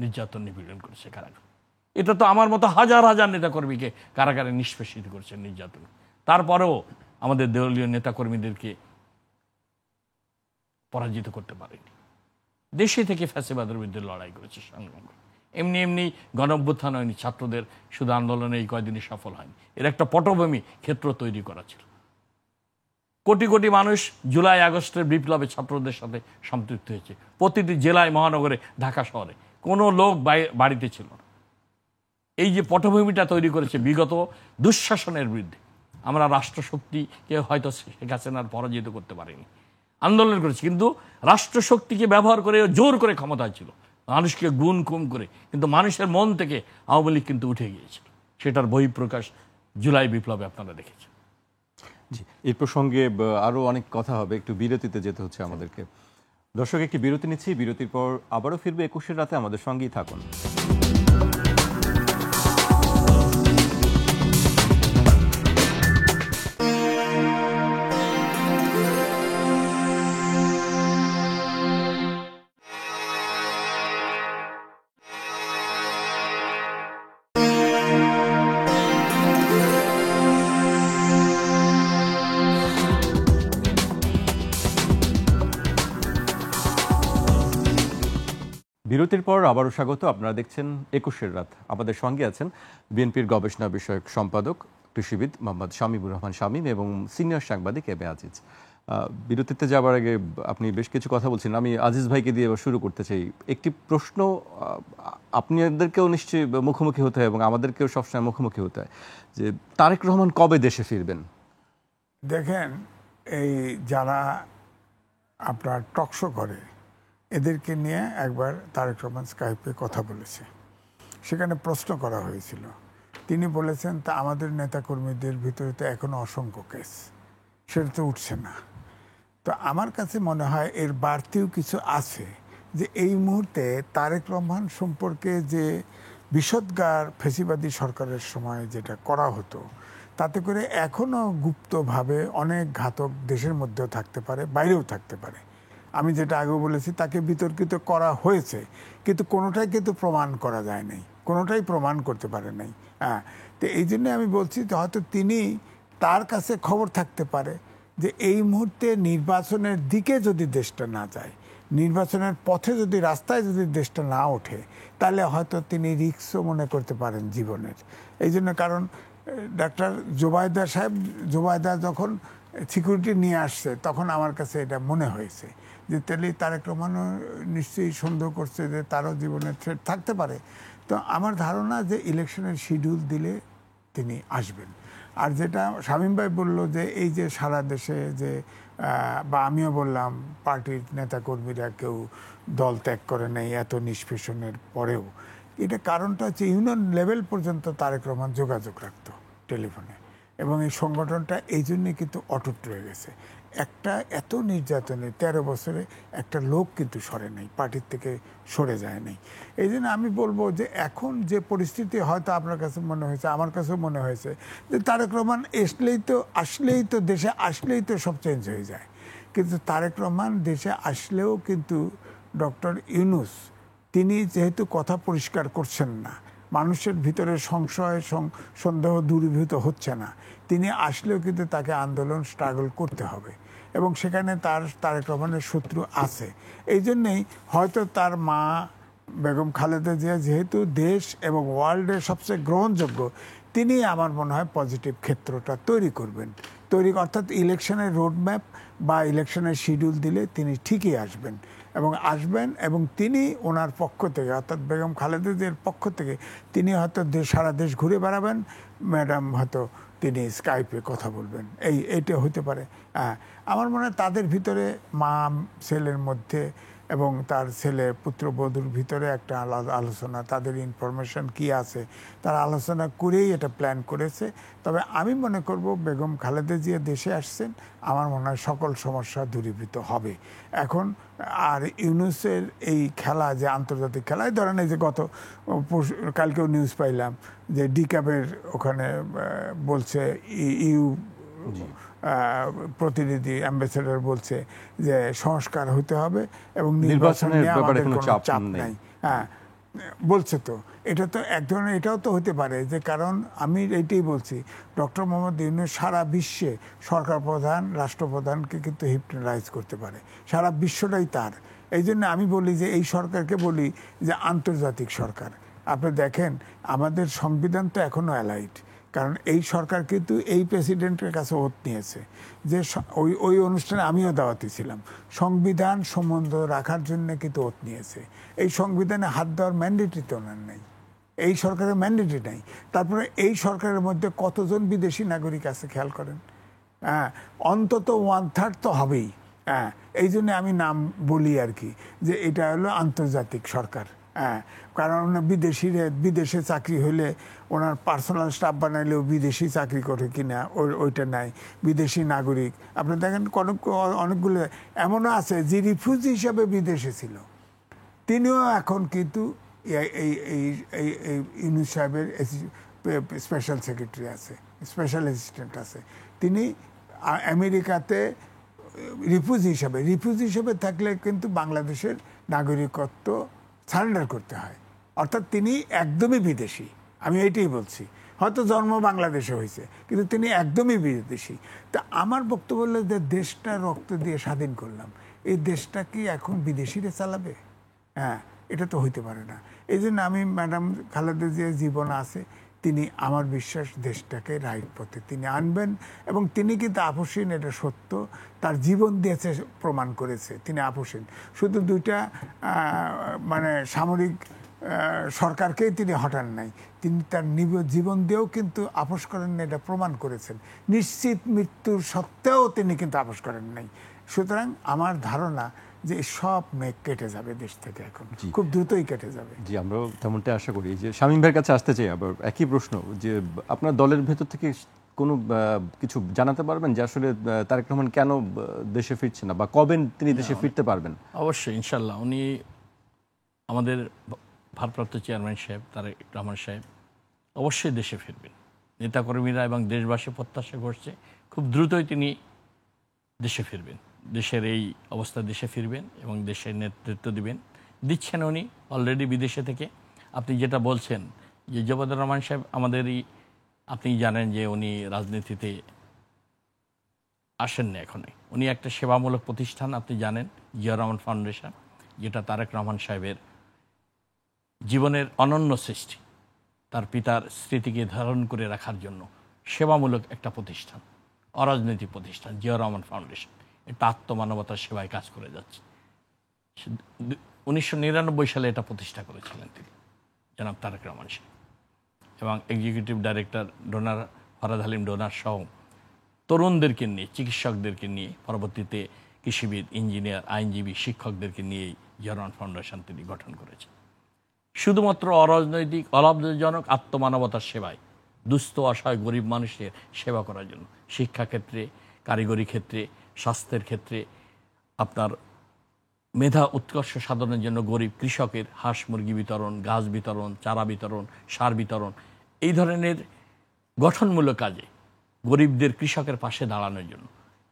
Speaker 2: নির্যাতন নিপীড়ন করেছে কারাগার। এটা তো আমার মতো হাজার হাজার নেতাকর্মীকে কারাগারে নিষ্পেষিত করছে, নির্যাতন। তারপরেও আমাদের দলীয় নেতাকর্মীদেরকে পরাজিত করতে পারেনি। দেশে থেকে ফ্যাসিবাদের বিরুদ্ধে লড়াই করেছে, সংগ্রাম করে। এমনি এমনি গণঅভ্যুত্থান হয়নি, ছাত্রদের শুধু আন্দোলনে এই কয়দিনই সফল হয়নি। এর একটা পটভূমি ক্ষেত্র তৈরি করা ছিল। কোটি কোটি মানুষ জুলাই আগস্টের বিপ্লবে ছাত্রদের সাথে সম্পৃক্ত হয়েছে। প্রতিটি জেলায়, মহানগরে, ঢাকা শহরে কোনো লোক বাড়িতে ছিল না। এই যে পটভূমিটা তৈরি করেছে বিগত দুঃশাসনের বিরুদ্ধে, আমরা রাষ্ট্রশক্তিকে হয়তো শেখ হাসিনার পরাজিত করতে পারিনি, আন্দোলন করেছি, কিন্তু রাষ্ট্রশক্তিকে ব্যবহার করে জোর করে ক্ষমতায় ছিল, মানুষকে গুণ খুম করে। কিন্তু মানুষের মন থেকে আওয়ামী লীগ কিন্তু উঠে গিয়েছিল, সেটার বহিঃপ্রকাশ জুলাই বিপ্লবে আপনারা দেখেছেন।
Speaker 1: জি, এই প্রসঙ্গে আরও অনেক কথা হবে, একটু বিরতিতে যেতে হচ্ছে আমাদেরকে। দর্শক, একটি বিরতি নিচ্ছি, বিরতির পর আবারও ফিরবে 21 রাতে, আমাদের সঙ্গেই থাকুন। বিরতির পর আবারও স্বাগত। আপনারা দেখছেন 21 রাত। আমাদের সঙ্গে আছেন বিএনপির গবেষণা বিষয়ক সম্পাদক কৃষিবিদ মোহাম্মদ শামীমুর রহমান শামীম এবং সিনিয়র সাংবাদিক এ বি আজিজ। বিরতিতে যাবার আগে আপনি বেশ কিছু কথা বলছেন, আমি আজিজ ভাইকে দিয়ে শুরু করতে চাই। একটি প্রশ্ন আপনাদেরকেও নিশ্চয়ই মুখোমুখি হতে হয় এবং আমাদেরকেও সবসময় মুখোমুখি হতে হয়, যে তারেক রহমান কবে দেশে ফিরবেন?
Speaker 3: দেখেন, এই যারা আপনার টকশো করে, এদেরকে নিয়ে একবার তারেক রহমান স্কাইপে কথা বলেছে। সেখানে প্রশ্ন করা হয়েছিল, তিনি বলেছেন তা আমাদের নেতাকর্মীদের ভিতরে তো এখনো অসংখ্য কেস, সেটা তো উঠছে না। তো আমার কাছে মনে হয় এর বাড়তিও কিছু আছে, যে এই মুহূর্তে তারেক রহমান সম্পর্কে যে বিষোদ্গার ফ্যাসিবাদী সরকারের সময় যেটা করা হতো, তাতে করে এখনও গুপ্তভাবে অনেক ঘাতক দেশের মধ্যেও থাকতে পারে, বাইরেও থাকতে পারে। আমি যেটা আগেও বলেছি, তাকে বিতর্কিত করা হয়েছে, কিন্তু কোনোটাই কিন্তু প্রমাণ করা যায় নাই, কোনোটাই প্রমাণ করতে পারে নাই। তো এই জন্য আমি বলছি যে হয়তো তিনি, তার কাছে খবর থাকতে পারে যে এই মুহূর্তে নির্বাচনের দিকে যদি দেশটা না যায়, নির্বাচনের পথে যদি রাস্তায় যদি দেশটা না ওঠে, তাহলে হয়তো তিনি রিস্কও মনে করতে পারেন জীবনের। এই জন্য, কারণ ডাক্তার জোবায়দা যখন সিকিউরিটি নিয়ে আসছে, তখন আমার কাছে এটা মনে হয়েছে যে তাহলে তারেক রহমানও নিশ্চয়ই সন্দেহ করছে যে তারও জীবনের থ্রেট থাকতে পারে। তো আমার ধারণা যে ইলেকশনের শিডিউল দিলে তিনি আসবেন। আর যেটা শামীম ভাই বলল যে এই যে সারা দেশে যে বা আমিও বললাম পার্টির নেতাকর্মীরা কেউ দল ত্যাগ করে নেই এত নিষ্পেষণের পরেও, এটা কারণটা হচ্ছে ইউনিয়ন লেভেল পর্যন্ত তারেক রহমান যোগাযোগ রাখতো টেলিফোনে, এবং এই সংগঠনটা এই জন্যে কিন্তু অটুট রয়ে গেছে। একটা এত নির্যাতনে 13 বছরে একটা লোক কিন্তু সরে নাই, পার্টির থেকে সরে যায় নাই। এই জন্য আমি বলবো যে এখন যে পরিস্থিতি, হয়তো আপনার কাছে মনে হয়েছে, আমার কাছেও মনে হয়েছে যে তারেক রহমান আসলেই তো দেশে আসলেই তো সব চেঞ্জ হয়ে যায়। কিন্তু তারেক রহমান দেশে আসলেও কিন্তু ডক্টর ইউনূস তিনি যেহেতু কথা পরিষ্কার করছেন না, মানুষের ভিতরে সংশয় সন্দেহ দূরীভূত হচ্ছে না, তিনি আসলেও কিন্তু তাকে আন্দোলন স্ট্রাগল করতে হবে, এবং সেখানে তারেক রহমানের শত্রু আছে। এই জন্যেই হয়তো তার মা বেগম খালেদা জিয়া যেহেতু দেশ এবং ওয়ার্ল্ডের সবচেয়ে গ্রহণযোগ্য, তিনি আমার মনে হয় পজিটিভ ক্ষেত্রটা তৈরি করবেন। অর্থাৎ ইলেকশনের রোডম্যাপ বা ইলেকশনের শিডিউল দিলে তিনি ঠিকই আসবেন, এবং তিনি ওনার পক্ষ থেকে, অর্থাৎ বেগম খালেদা জিয়ার পক্ষ থেকে তিনি হয়তো সারা দেশ ঘুরে বেড়াবেন, ম্যাডাম হয়তো তিনি স্কাইপে কথা বলবেন, এইটা হতে পারে। আমার মনে হয় তাদের ভিতরে মা ছেলের মধ্যে এবং তার ছেলে পুত্রবধূর ভিতরে একটা আলোচনা, তাদের ইনফরমেশন কি আছে, তারা আলোচনা করেই এটা প্ল্যান করেছে। তবে আমি মনে করব বেগম খালেদা জিয়া দেশে আসছেন, আমার মনে হয় সকল সমস্যা দূরীভূত হবে এখন। আর ইউনূসের এই খেলা, যে আন্তর্জাতিক খেলা, এই ধরেন এই যে কালকেও নিউজ পাইলাম যে ডিক্যাবের ওখানে বলছে ইউ প্রতিনিধি অ্যাম্বাসেডর বলছে যে সংস্কার হতে হবে এবং নির্বাচনের ব্যাপারে কোনো চাপ নাই। হ্যাঁ, বলছে তো, এটা তো এক ধরনের, এটাও তো হতে পারে যে, কারণ আমি এইটাই বলছি, ডক্টর মোহাম্মদ ইউনূস সারা বিশ্বে সরকার প্রধান, রাষ্ট্রপ্রধানকে কিন্তু হিপনোটাইজ করতে পারে, সারা বিশ্বটাই তার। এই জন্য আমি বলি যে এই সরকারকে বলি যে আন্তর্জাতিক সরকার। আপনি দেখেন আমাদের সংবিধান তো এখনো অ্যালাইড, কারণ এই সরকার কিন্তু এই প্রেসিডেন্টের কাছে ওত নিয়েছে যে ওই অনুষ্ঠানে আমিও দাওয়াতি ছিলাম, সংবিধান সম্বন্ধ রাখার জন্য কিন্তু ওত নিয়েছে। এই সংবিধানে হাত দেওয়ার ম্যান্ডেটই তো ওনার নেই, এই সরকারের ম্যান্ডেটই নাই। তারপরে এই সরকারের মধ্যে কতজন বিদেশি নাগরিক আছে খেয়াল করেন, হ্যাঁ, অন্তত 1/3 তো হবেই। হ্যাঁ, এই জন্য আমি নাম বলি আর কি, যে এটা হলো আন্তর্জাতিক সরকার। হ্যাঁ, কারণ বিদেশে চাকরি হলে ওনার পার্সোনাল স্টাফ বানাইলেও বিদেশি চাকরি করে কিনা ওইটা নাই, বিদেশি নাগরিক। আপনি দেখেন অনেকগুলো এমনও আছে যে রিফিউজি হিসাবে বিদেশে ছিল, তিনিও এখন কিন্তু ইউনূস সাহেবের স্পেশাল সেক্রেটারি আছে, স্পেশাল অ্যাসিস্ট্যান্ট আছে। তিনি আমেরিকাতে রিফিউজি হিসাবে থাকলে কিন্তু বাংলাদেশের নাগরিকত্ব সারেন্ডার করতে হয়, অর্থাৎ তিনি একদমই বিদেশি। আমি এইটাই বলছি, হয়তো জন্ম বাংলাদেশে হয়েছে কিন্তু তিনি একদমই বিদেশি। তা আমার বক্তব্য হলো যে দেশটা রক্ত দিয়ে স্বাধীন করলাম, এই দেশটা কি এখন বিদেশিরা চালাবে? হ্যাঁ, এটা তো হইতে পারে না। এই জন্য আমি ম্যাডাম খালেদা জিয়ার জীবন আছে, তিনি আমার বিশ্বাস দেশটাকে রাইট পথে তিনি আনবেন, এবং তিনি কিন্তু আপোষহীন, এটা সত্য, তার জীবন দিয়েছে, প্রমাণ করেছে তিনি আপোষহীন। শুধু দুইটা মানে সামরিক সরকারকেই তিনি হটান নাই, তিনি তার জীবন দিয়েও কিন্তু আপোষ করেন না, এটা প্রমাণ করেছেন। নিশ্চিত মৃত্যুর সত্ত্বেও তিনি কিন্তু আপোষ করেন নাই। সুতরাং আমার ধারণা যে সব মেঘ কেটে যাবে দেশ থেকে, এখন খুব দ্রুতই কেটে যাবে।
Speaker 1: জি, আমরাও তেমনটা আশা করি। যে শামীম ভাইয়ের কাছে আসতে চাই আবার একই প্রশ্ন, যে আপনার দলের ভেতর থেকে কোনো কিছু জানাতে পারবেন যে আসলে তারেক রহমান কেন দেশে ফিরছে না, বা কবে তিনি দেশে ফিরতে পারবেন?
Speaker 2: অবশ্যই, ইনশাল্লাহ উনি, আমাদের ভারপ্রাপ্ত চেয়ারম্যান সাহেব তারেক রহমান সাহেব অবশ্যই দেশে ফিরবেন। নেতাকর্মীরা এবং দেশবাসী প্রত্যাশা করছে খুব দ্রুতই তিনি দেশে ফিরবেন, দেশের এই অবস্থা দেশে ফিরবেন এবং দেশের নেতৃত্ব দিচ্ছেন উনি অলরেডি বিদেশে থেকে। আপনি যেটা বলছেন যে জোবায়দুর রহমান সাহেব আমাদেরই, আপনি জানেন যে উনি রাজনীতিতে আসেননি এখনই। উনি একটা সেবামূলক প্রতিষ্ঠান, আপনি জানেন, জিয়া রহমান ফাউন্ডেশন, যেটা তারেক রহমান সাহেবের জীবনের অনন্য সৃষ্টি, তার পিতার স্মৃতিকে ধারণ করে রাখার জন্য সেবামূলক একটা প্রতিষ্ঠান, অরাজনৈতিক প্রতিষ্ঠান জিয়া রহমান ফাউন্ডেশন। এটা আত্মমানবতার সেবায় কাজ করে যাচ্ছে। 1999 সালে এটা প্রতিষ্ঠা করেছিলেন তিনি, জনাব তারেক রহমান সাহেব, এবং এক্সিকিউটিভ ডাইরেক্টর ডোনার ফরাদ হালিম ডোনার সহ তরুণদেরকে নিয়ে, চিকিৎসকদেরকে নিয়ে, পরবর্তীতে কৃষিবিদ, ইঞ্জিনিয়ার, আইনজীবী, শিক্ষকদেরকে নিয়েই জিয়া রহমান ফাউন্ডেশন তিনি গঠন করেছেন শুধুমাত্র অরাজনৈতিক, অলাভজনক আত্মমানবতার সেবায়, দুস্থ অসহায় গরিব মানুষের সেবা করার জন্য, শিক্ষাক্ষেত্রে, কারিগরি ক্ষেত্রে, স্বাস্থ্যের ক্ষেত্রে, আপনার মেধা উৎকর্ষ সাধনের জন্য গরিব কৃষকের হাঁস মুরগি বিতরণ, গাছ বিতরণ, চারা বিতরণ, সার বিতরণ, এই ধরনের গঠনমূলক কাজে গরিবদের, কৃষকের পাশে দাঁড়ানোর জন্য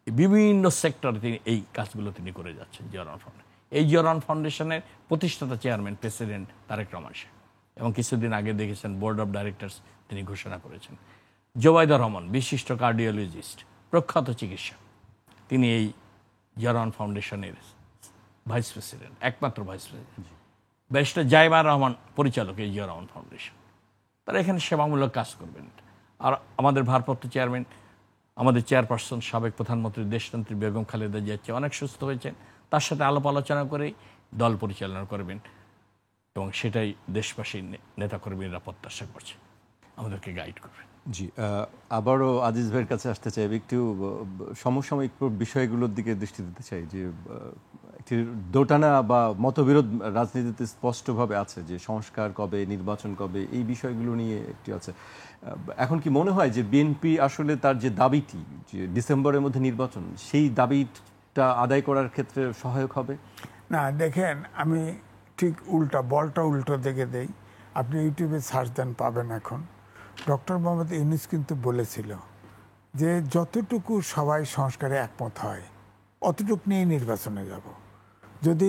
Speaker 2: বিভিন্ন সেক্টরে তিনি এই কাজগুলো তিনি করে যাচ্ছেন জিয়া রহমান ফাউন্ডেশন। এই জিয়া রহমান ফাউন্ডেশনের প্রতিষ্ঠাতা চেয়ারম্যান, প্রেসিডেন্ট তারেক রহমান সাহেব, এবং কিছুদিন আগে দেখেছেন বোর্ড অফ ডাইরেক্টরস তিনি ঘোষণা করেছেন। জোবাইদা রহমান, বিশিষ্ট কার্ডিওলজিস্ট, প্রখ্যাত চিকিৎসক, তিনি এই জিয়া রহমান ফাউন্ডেশনের ভাইস প্রেসিডেন্ট, একমাত্র vice president. Barrister Zaima Rahman, পরিচালক এই জিয়া রহমান ফাউন্ডেশন। তারা এখানে সেবামূলক কাজ করবেন। আর আমাদের ভারপ্রাপ্ত চেয়ারম্যান, আমাদের চেয়ারপারসন, সাবেক প্রধানমন্ত্রী দেশনেত্রী বেগম খালেদা জিয়া অনেক সুস্থ হয়েছেন, তার সাথে আলাপ আলোচনা করেই দল পরিচালনা করবেন, এবং সেটাই দেশবাসী, নেতাকর্মীরা প্রত্যাশা করছে, আমাদেরকে গাইড করবেন।
Speaker 1: জি, আবারও আজিজ ভাইয়ের কাছে আসতে চাই, একটু সমসাময়িক বিষয়গুলোর দিকে দৃষ্টি দিতে চাই। যে একটি দোটানা বা মতবিরোধ রাজনীতিতে স্পষ্টভাবে আছে, যে সংস্কার কবে, নির্বাচন কবে, এই বিষয়গুলো নিয়ে একটি আছে। এখন কি মনে হয় যে বিএনপি আসলে তার যে দাবিটি, যে ডিসেম্বরের মধ্যে নির্বাচন, সেই দাবিটা আদায় করার ক্ষেত্রে সহায়ক হবে?
Speaker 3: না, দেখেন, আমি ঠিক উল্টা, বলটা উল্টো দিকে দেই। আপনি ইউটিউবে সার্চ দেন, পাবেন। এখন ডক্টর মোহাম্মদ ইউনূস কিন্তু বলেছিল যে যতটুকু সবাই সংস্কারে একমত হয় অতটুকু নিয়েই নির্বাচনে যাব, যদি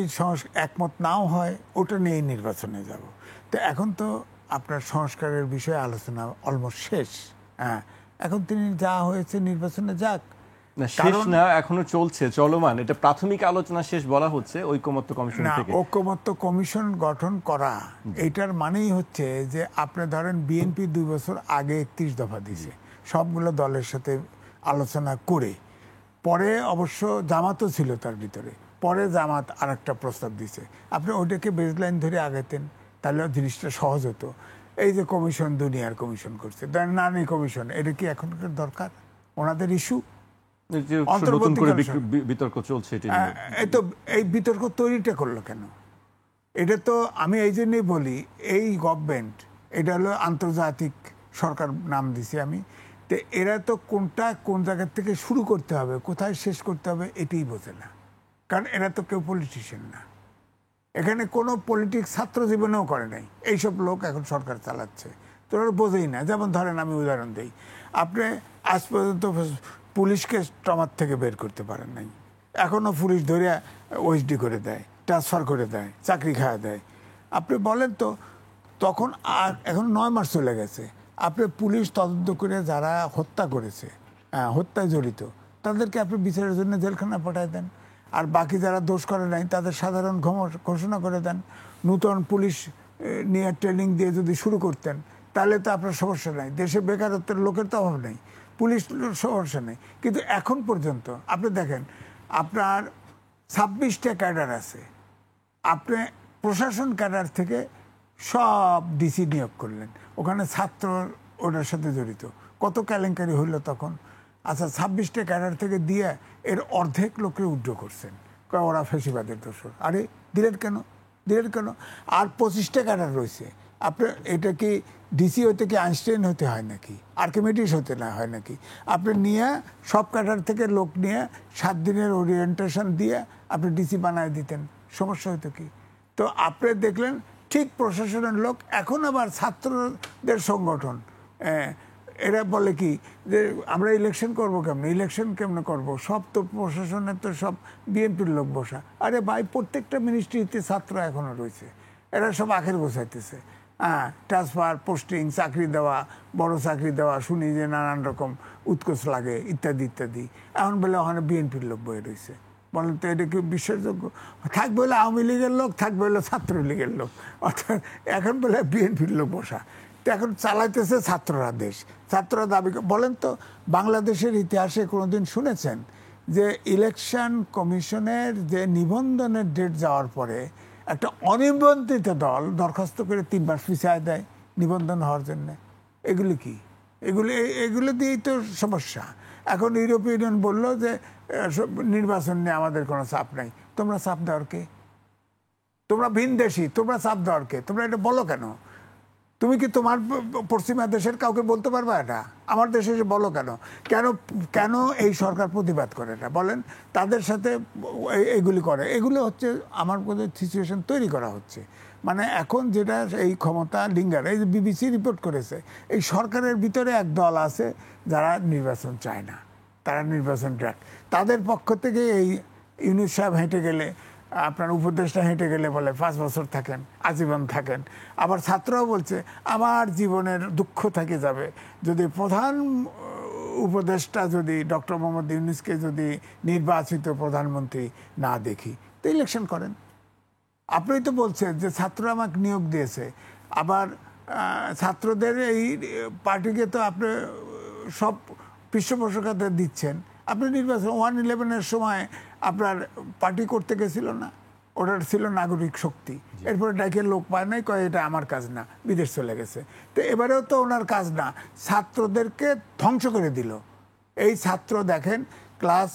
Speaker 3: একমত নাও হয় ওটা নিয়েই নির্বাচনে যাব। তো এখন তো আপনার সংস্কারের বিষয়ে আলোচনা অলমোস্ট শেষ। হ্যাঁ, এখন তিনি যা হয়েছে নির্বাচনে যাক।
Speaker 1: না, শেষ না, এখনো চলছে, চলমান। এটা প্রাথমিক আলোচনা শেষ বলা হচ্ছে ঐকমত্য কমিশন থেকে।
Speaker 3: ঐকমত্য কমিশন গঠন করা, এটার মানেই হচ্ছে যে আপনি ধরেন বিএনপি 2 বছর আগে 31 দফা দিয়েছে, সবগুলো দলের সাথে আলোচনা করে। পরে অবশ্য জামাতও ছিল তার ভিতরে, পরে জামাত আর একটা প্রস্তাব দিছে। আপনি ওইটাকে বেসলাইন ধরে আগাতেন, তাহলে জিনিসটা সহজ হতো। এই যে কমিশন, দুনিয়ার কমিশন করছে, নানি কমিশন, এটা কি এখনকার দরকার? ওনাদের ইস্যু
Speaker 1: বিতর্ক চলছে।
Speaker 3: এই তো, এই বিতর্ক তৈরিটা করলো কেন? এটা তো আমি এই জন্যই বলি, এই গভর্নমেন্ট, এটা হলো আন্তর্জাতিক সরকার নাম দিছি আমি, তো এরা তো কোনটা কোন জায়গা থেকে শুরু করতে হবে, কোথায় শেষ করতে হবে, এটাই বোঝে না। কারণ এরা তো কেউ পলিটিশিয়ান না, এখানে কোনো পলিটিক্স ছাত্র জীবনেও করে নাই। এইসব লোক এখন সরকার চালাচ্ছে, তো ওরা বোঝেই না। যেমন ধরেন, আমি উদাহরণ দিই, আপনি আজ পর্যন্ত পুলিশকে ট্রমার থেকে বের করতে পারেন নাই, এখনও পুলিশ ধরে ওএসডি করে দেয়, ট্রান্সফার করে দেয়, চাকরি খাওয়া দেয়। আপনি বলেন তো, তখন আর এখন 9 মাস চলে গেছে, আপনি পুলিশ তদন্ত করে যারা হত্যা করেছে, হত্যায় জড়িত, তাদেরকে আপনি বিচারের জন্য জেলখানা পাঠায় দেন। আর বাকি যারা দোষ করে নাই তাদের সাধারণ ঘোষণা করে দেন। নূতন পুলিশ নিয়ে ট্রেনিং দিয়ে যদি শুরু করতেন, তাহলে তো আপনার সমস্যা নাই, দেশে বেকারত্বের লোকের তো অভাব নেই, পুলিশ সমস্যা নেই। কিন্তু এখন পর্যন্ত আপনি দেখেন, আপনার 26টা ক্যাডার আছে, আপনি প্রশাসন ক্যাডার থেকে সব ডিসি নিয়োগ করলেন, ওখানে ছাত্র ওটার সাথে জড়িত, কত কেলেঙ্কারি হইলো তখন। আচ্ছা, 26টা ক্যাডার থেকে দিয়ে এর অর্ধেক লোককে উড্ড করছেন, ওরা ফেসিবাদের দোষর। আরে দিলেন কেন? আর 25টা ক্যাডার রয়েছে। আপনার এটা কি ডিসি হতে কি আইনস্টাইন হতে হয় নাকি, আর্কিমিডিস হতে না হয় নাকি? আপনি নিয়ে সব ক্যাডার থেকে লোক নিয়ে 7 দিনের ওরিয়েন্টেশন দিয়ে আপনি ডিসি বানায় দিতেন, সমস্যা হতো কি? তো আপনি দেখলেন ঠিক প্রশাসনের লোক, এখন আবার ছাত্রদের সংগঠন, এরা বলে কি যে আমরা ইলেকশন করবো কেমনে করবো, সব তো প্রশাসনের তো সব বিএনপির লোক বসা। আরে ভাই, প্রত্যেকটা মিনিস্ট্রিতে ছাত্র এখনো রয়েছে, এরা সব আখের গোছাইতেছে। ট্রান্সফার, পোস্টিং, চাকরি দেওয়া, বড় চাকরি দেওয়া, শুনি যে নানান রকম উৎকোচ লাগে ইত্যাদি ইত্যাদি। এখন বলে ওখানে বিএনপির লোক বয়ে রয়েছে। বলেন তো এটা কি বিশ্বাসযোগ্য? থাকবে হলে আওয়ামী লীগের লোক, থাকবে হলে ছাত্রলীগের লোক, অর্থাৎ এখন বলে বিএনপির লোক বসা। তো এখন চালাইতেছে ছাত্ররা দেশ। ছাত্ররা দাবি বলেন তো বাংলাদেশের ইতিহাসে কোনোদিন শুনেছেন যে ইলেকশন কমিশনের যে নিবন্ধনের ডেট যাওয়ার পরে একটা অনিবন্ধিত দল দরখাস্ত করে 3 মাস পিছিয়ে দেয় নিবন্ধন হওয়ার জন্য? এগুলি কি? এগুলো দিয়েই তো সমস্যা। এখন ইউরোপীয় ইউনিয়ন বললো যে নির্বাচন নিয়ে আমাদের কোনো চাপ নাই। তোমরা চাপ দেওয়ার কে? তোমরা ভিনদেশী, তোমরা চাপ দেওয়ার কে? তোমরা এটা বলো কেন? তুমি কি তোমার পশ্চিমা দেশের কাউকে বলতে পারবে এটা? আমার দেশে এসে বলো কেন? কেন এই সরকার প্রতিবাদ করে না বলেন? তাদের সাথে এগুলি করে। এগুলো হচ্ছে আমার মধ্যে সিচুয়েশন তৈরি করা হচ্ছে। মানে এখন যেটা এই ক্ষমতা লিঙ্গার, এই যে বিবিসি রিপোর্ট করেছে, এই সরকারের ভিতরে এক দল আছে যারা নির্বাচন চায় না, তারা নির্বাচন ট্র্যাক। তাদের পক্ষ থেকে এই ইউনূস সাহেব হেঁটে গেলে, আপনার উপদেষ্টা হেঁটে গেলে বলে 5 বছর থাকেন, আজীবন থাকেন। আবার ছাত্ররাও বলছে আমার জীবনের দুঃখ থেকে যাবে যদি প্রধান উপদেষ্টা যদি ডক্টর মোহাম্মদ ইউনূসকে যদি নির্বাচিত প্রধানমন্ত্রী না দেখি। তো ইলেকশন করেন। আপনি তো বলছেন যে ছাত্ররা আমাকে নিয়োগ দিয়েছে, আবার ছাত্রদের এই পার্টিকে তো আপনি সব পৃষ্ঠপোষকতা দিচ্ছেন। আপনি নির্বাচন 1/11-এর সময় আপনার পার্টি করতে গেছিল না? ওটা ছিল নাগরিক শক্তি। এরপরে ডাইকে লোক পায় নাই, কয় এটা আমার কাজ না, বিদেশ চলে গেছে। তো এবারেও তো ওনার কাজ না, ছাত্রদেরকে ধ্বংস করে দিল। এই ছাত্র দেখেন ক্লাস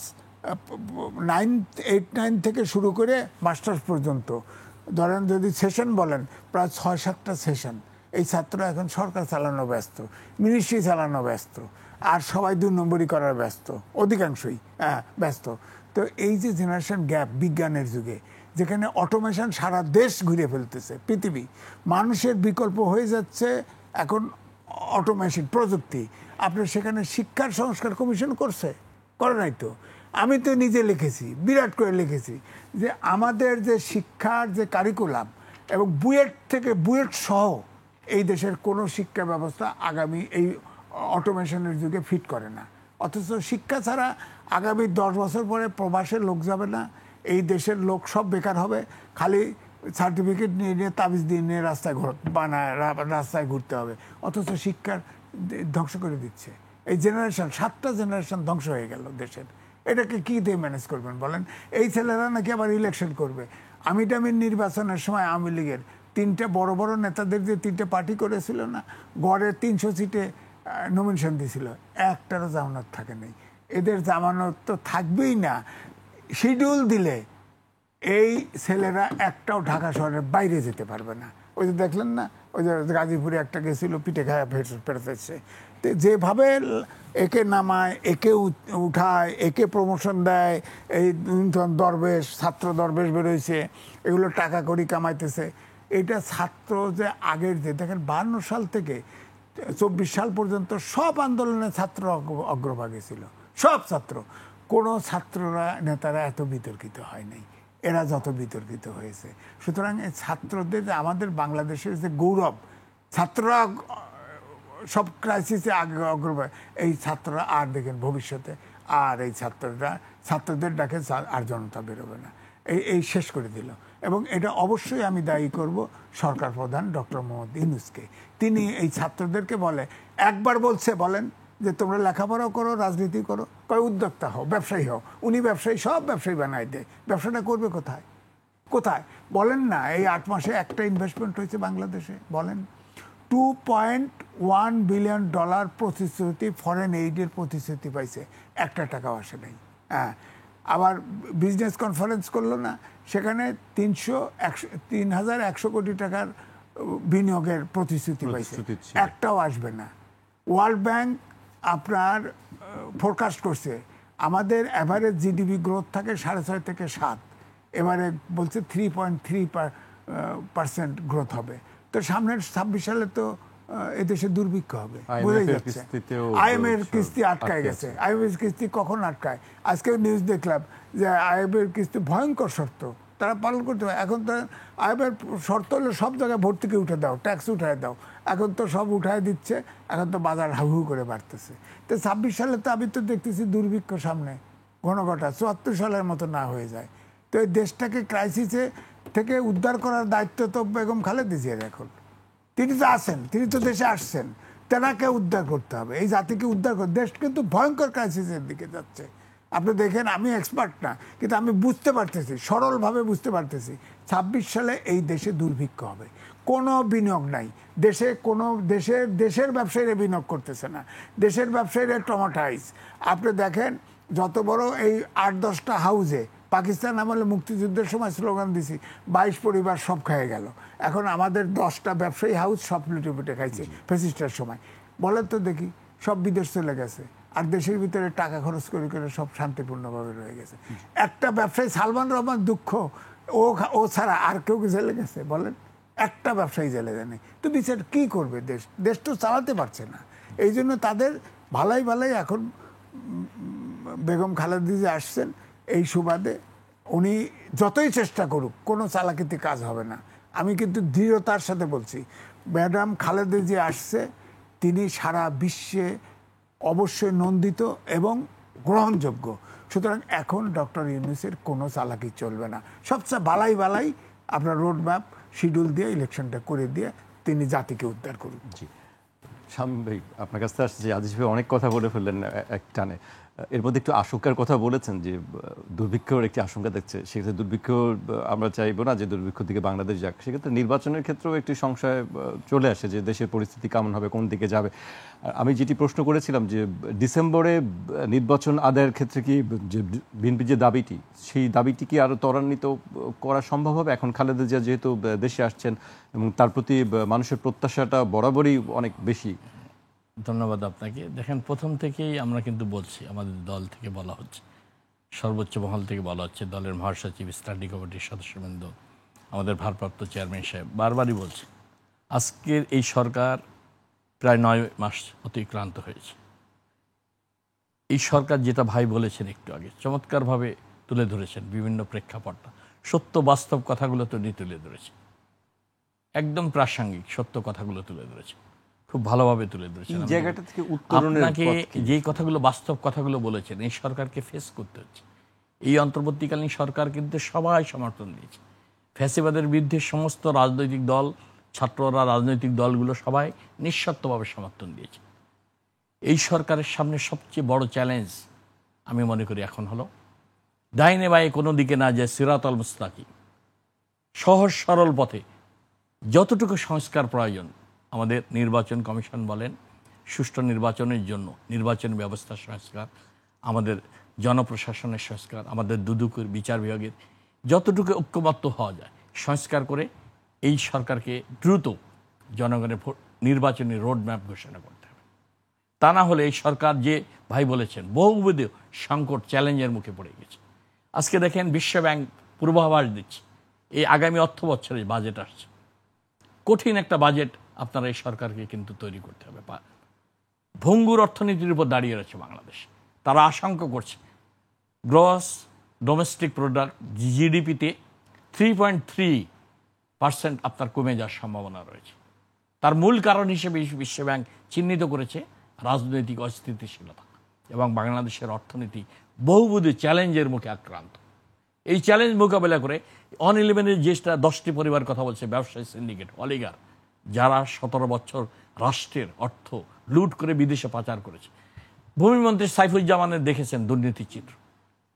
Speaker 3: 8-9 থেকে শুরু করে মাস্টার্স পর্যন্ত, ধরেন যদি সেশন বলেন প্রায় 6-7টা সেশন, এই ছাত্র এখন সরকার চালানো ব্যস্ত, মিনিস্ট্রি চালানো ব্যস্ত, আর সবাই 2 নম্বরই করার ব্যস্ত, অধিকাংশই ব্যস্ত। তো এই যে জেনারেশন গ্যাপ বিজ্ঞানের যুগে, যেখানে অটোমেশন সারা দেশ ঘুরে ফেলতেছে পৃথিবী, মানুষের বিকল্প হয়ে যাচ্ছে এখন অটোমেশন, প্রযুক্তি। আপনার সেখানে শিক্ষার সংস্কার কমিশন করে নাই তো? আমি তো নিজে লিখেছি, বিরাট করে লিখেছি যে আমাদের যে শিক্ষার যে কারিকুলাম এবং বুয়েট সহ এই দেশের কোনো শিক্ষা ব্যবস্থা আগামী এই অটোমেশনের যুগে ফিট করে না। অথচ শিক্ষা ছাড়া আগামী 10 বছর পরে প্রবাসের লোক যাবে না, এই দেশের লোক সব বেকার হবে, খালি সার্টিফিকেট নিয়ে তাবিজ দিয়ে নিয়ে রাস্তায় ঘুরতে হবে। অথচ শিক্ষার ধ্বংস করে দিচ্ছে এই জেনারেশন। 7টা জেনারেশন ধ্বংস হয়ে গেল দেশের। এটাকে কি দিয়ে ম্যানেজ করবেন বলেন? এই ছেলেরা নাকি আবার ইলেকশন করবে। আমিটামির নির্বাচনের সময় আওয়ামী লীগের 3টে বড় বড় নেতাদের যে 3টে পার্টি করেছিল না, গড়ে 300 সিটে নমিনেশন দিয়েছিল, একটারও জামানত থাকে নেই। এদের জামানত তো থাকবেই না। শিডিউল দিলে এই ছেলেরা একটাও ঢাকা শহরের বাইরে যেতে পারবে না। ওই যে দেখলেন না, ওই যে গাজীপুরে একটা গেছিল, পিঠে খায়া ফেরতেছে। যেভাবে একে নামায়, একে উঠায়, একে প্রমোশন দেয়, এই দরবেশ, ছাত্র দরবেশ বেরোইছে, এগুলো টাকা করি কামাইতেছে। এটা ছাত্র যে আগের যে দেখেন 52 সাল থেকে 24 সাল পর্যন্ত সব আন্দোলনে ছাত্র অগ্রভাগে ছিল, সব ছাত্র। কোনো ছাত্ররা নেতারা এত বিতর্কিত হয় নাই, এরা যত বিতর্কিত হয়েছে। সুতরাং এই ছাত্রদের ছাত্রদের বাংলাদেশের যে গৌরব, ছাত্ররা সব ক্রাইসিসে আগে অগ্রভাগ, এই ছাত্ররা আর দেখেন ভবিষ্যতে আর এই ছাত্রদের ডাকে আর জনতা বেরোবে না, এই শেষ করে দিল। এবং এটা অবশ্যই আমি দায়ী করব সরকার প্রধান ডক্টর মোহাম্মদ ইউনূসকে। তিনি এই ছাত্রদেরকে একবার বলেন যে তোমরা লেখাপড়াও করো, রাজনীতি করো, কয় উদ্যোক্তা হও, ব্যবসায়ী হও। উনি ব্যবসায়ী, সব ব্যবসায়ী বানাই দেয়। ব্যবসাটা করবে কোথায় বলেন না? এই 8 মাসে একটা ইনভেস্টমেন্ট হয়েছে বাংলাদেশে, বলেন। $2.1 বিলিয়ন প্রতিশ্রুতি, ফরেন এইডের প্রতিশ্রুতি পাইছে, একটা টাকাও আসে নাই। আবার বিজনেস কনফারেন্স করলো না, সেখানে 3,100 কোটি টাকার বিনিয়োগের প্রতিশ্রুতি পাইছে, একটাও আসবে না। ওয়ার্ল্ড ব্যাংক আপনার ফোরকাস্ট করছে আমাদের এভারেজ জিডিপি গ্রোথ থাকে 6.5 থেকে 7, এবারে বলছে 3.3% গ্রোথ হবে। তো সামনের 26 সালে তো এদেশে দুর্ভিক্ষ হবে, বোঝাই যাচ্ছে। আইএমএফ কিস্তি আটকায় গেছে। আইএমএফ কিস্তি কখন আটকায়? আজকেও নিউজ দেখলাম যে আইএমএফ কিস্তি ভয়ঙ্কর শর্ত, তারা পালন করতে পারে। এখন তো আইএমএফ শর্ত হলে সব জায়গায় ভর্তুকি উঠে দাও, ট্যাক্স উঠায় দাও, এখন তো সব উঠায় দিচ্ছে, এখন তো বাজার হাহু করে বাড়তেছে। তো 26 সালে তো আমি তো দেখতেছি দুর্ভিক্ষ সামনে ঘনঘটা 74 সালের মতো না হয়ে যায়। তো এই দেশটাকে ক্রাইসিসে থেকে উদ্ধার করার দায়িত্ব তো বেগম খালেদা জিয়ার। এখন তিনি তো আছেন, তিনি তো দেশে আসছেন, তেনাকে উদ্ধার করতে হবে, এই জাতিকে উদ্ধার করতে। দেশ কিন্তু ভয়ঙ্কর ক্রাইসিসের দিকে যাচ্ছে। আপনি দেখেন, আমি এক্সপার্ট না, কিন্তু আমি বুঝতে পারতেছি, সরলভাবে বুঝতে পারতেছি 26 সালে এই দেশে দুর্ভিক্ষ হবে। কোনো বিনিয়োগ নাই দেশে, কোনো দেশের ব্যবসায়ীরা বিনিয়োগ করতেছে না, দেশের ব্যবসায়ীরা ট্রমাটাইজ। আপনি দেখেন, যত বড় এই 8-10টা হাউজে পাকিস্তান আমলে মুক্তিযুদ্ধের সময় স্লোগান দিছি 22 পরিবার সব খেয়ে গেল, এখন আমাদের 10টা ব্যবসায়ী হাউস সব লুটে পুটে খাইছে ফ্যাসিস্টের সময়। বলেন তো দেখি, সব বিদেশ চলে গেছে, আর দেশের ভিতরে টাকা খরচ করে করে সব শান্তিপূর্ণভাবে রয়ে গেছে। একটা ব্যবসায়ী সালমান রহমান দুঃখ, ও ছাড়া আর কেউ জেলে গেছে বলেন? একটা ব্যবসায়ী জেলে জানে তো বিচার কি করবে? দেশ তো চালাতে পারছে না। এই জন্য তাদের ভালাই ভালাই এখন বেগম খালেদা জিয়া আসছেন, এই সুবাদে উনি যতই চেষ্টা করুক কোনো চালাকিতে কাজ হবে না। আমি কিন্তু দৃঢ়তার সাথে বলছি, ম্যাডাম খালেদা জিয়া আসছে, তিনি সারা বিশ্বে অবশ্যই নন্দিত এবং গ্রহণযোগ্য। সুতরাং এখন ডক্টর ইউনূসের কোনো চালাকি চলবে না। সবচেয়ে বালাই আপনার রোড ম্যাপ শিডিউল দিয়ে ইলেকশনটা করে দিয়ে তিনি জাতিকে উদ্ধার করুন।
Speaker 1: জি, শামীম ভাই আপনার কাছ থেকে আসছে, আজিজ ভাই অনেক কথা বলে ফেললেন এক টানে। এর মধ্যে একটু আশঙ্কার কথা বলেছেন যে দুর্ভিক্ষর একটি আশঙ্কা দেখছে, সেক্ষেত্রে দুর্ভিক্ষ আমরা চাইবো না যে দুর্ভিক্ষ দিকে বাংলাদেশ যাক। সেক্ষেত্রে নির্বাচনের ক্ষেত্রেও একটি সংশয় চলে আসে যে দেশের পরিস্থিতি কেমন হবে, কোন দিকে যাবে। আমি যেটি প্রশ্ন করেছিলাম যে ডিসেম্বরে নির্বাচন আদায়ের ক্ষেত্রে কি যে বিএনপির যে দাবিটি, সেই দাবিটি কি আরও ত্বরান্বিত করা সম্ভব হবে? এখন খালেদা জিয়া যেহেতু দেশে আসছেন এবং তার প্রতি মানুষের প্রত্যাশাটা বরাবরই অনেক বেশি।
Speaker 2: ধন্যবাদ আপনাকে। দেখেন, প্রথম থেকেই আমরা কিন্তু বলছি, আমাদের দল থেকে বলা হচ্ছে, সর্বোচ্চ মহল থেকে বলা হচ্ছে, দলের মহাসচিব, স্ট্যান্ডিং কমিটির সদস্যবৃন্দ, আমাদের ভারপ্রাপ্ত চেয়ারম্যান সাহেব বারবারই বলছে, আজকের এই সরকার প্রায় 9 মাস অতিক্রান্ত হয়েছে। এই সরকার যেটা ভাই বলেছেন একটু আগে, চমৎকারভাবে তুলে ধরেছেন বিভিন্ন প্রেক্ষাপটটা, সত্য বাস্তব কথাগুলো তুলে ধরেছে, একদম প্রাসঙ্গিক সত্য কথাগুলো তুলে ধরেছে, খুব ভালোভাবে তুলে ধরেছেন।
Speaker 1: জায়গাটা থেকে উত্তরণের
Speaker 2: আপনাকে যে কথাগুলো, বাস্তব কথাগুলো বলেছেন, এই সরকারকে ফেস করতে হচ্ছে। এই অন্তর্বর্তীকালীন সরকার কিন্তু সবাই সমর্থন দিয়েছে। ফ্যাসিবাদের বিরুদ্ধে সমস্ত রাজনৈতিক দল, ছাত্ররা, রাজনৈতিক দলগুলো সবাই নিঃশর্তভাবে সমর্থন দিয়েছে। এই সরকারের সামনে সবচেয়ে বড় চ্যালেঞ্জ আমি মনে করি এখন হলো ডাইনে বায়ে কোনো দিকে না যায় সিরাতাল মুস্তাকিম, সহজ সরল পথে যতটুকু সংস্কার প্রয়োজন, আমাদের নির্বাচন কমিশন বলেন, সুষ্ঠু নির্বাচনের জন্য নির্বাচন ব্যবস্থার সংস্কার, আমাদের জনপ্রশাসনের সংস্কার, আমাদের দুদকের বিচার বিভাগের যতটুকু ঐক্যবদ্ধ হওয়া যায় সংস্কার করে এই সরকারকে দ্রুত জনগণের নির্বাচনী রোডম্যাপ ঘোষণা করতে হবে। তা না হলে এই সরকার, যে ভাই বলেছেন, বহুবিধ সংকট চ্যালেঞ্জের মুখে পড়ে গেছে। আজকে দেখেন, বিশ্বব্যাংক পূর্বাভাস দিচ্ছে এই আগামী অর্থ বছরে বাজেট আসছে, কঠিন একটা বাজেট আপনারা এই সরকারকে কিন্তু তৈরি করতে হবে। ভঙ্গুর অর্থনীতির উপর দাঁড়িয়ে রয়েছে বাংলাদেশ। তারা আশঙ্কা করছে গ্রস ডোমেস্টিক প্রোডাক্ট জিডিপিতে 3.3% আপনার কমে যাওয়ার সম্ভাবনা রয়েছে। তার মূল কারণ হিসেবে বিশ্বব্যাংক চিহ্নিত করেছে রাজনৈতিক অস্থিতিশীলতা এবং বাংলাদেশের অর্থনীতি বহুবিধ চ্যালেঞ্জের মুখে আক্রান্ত। এই চ্যালেঞ্জ মোকাবেলা করে অন-11-এর যেটা 10টি পরিবার কথা বলছে, ব্যবসায়ী সিন্ডিকেট, অলিগার, যারা 17 বছর রাষ্ট্রের অর্থ লুট করে বিদেশে পাচার করেছে। ভূমিমন্ত্রী সাইফুজ্জামানের দেখেছেন দুর্নীতির চিত্র।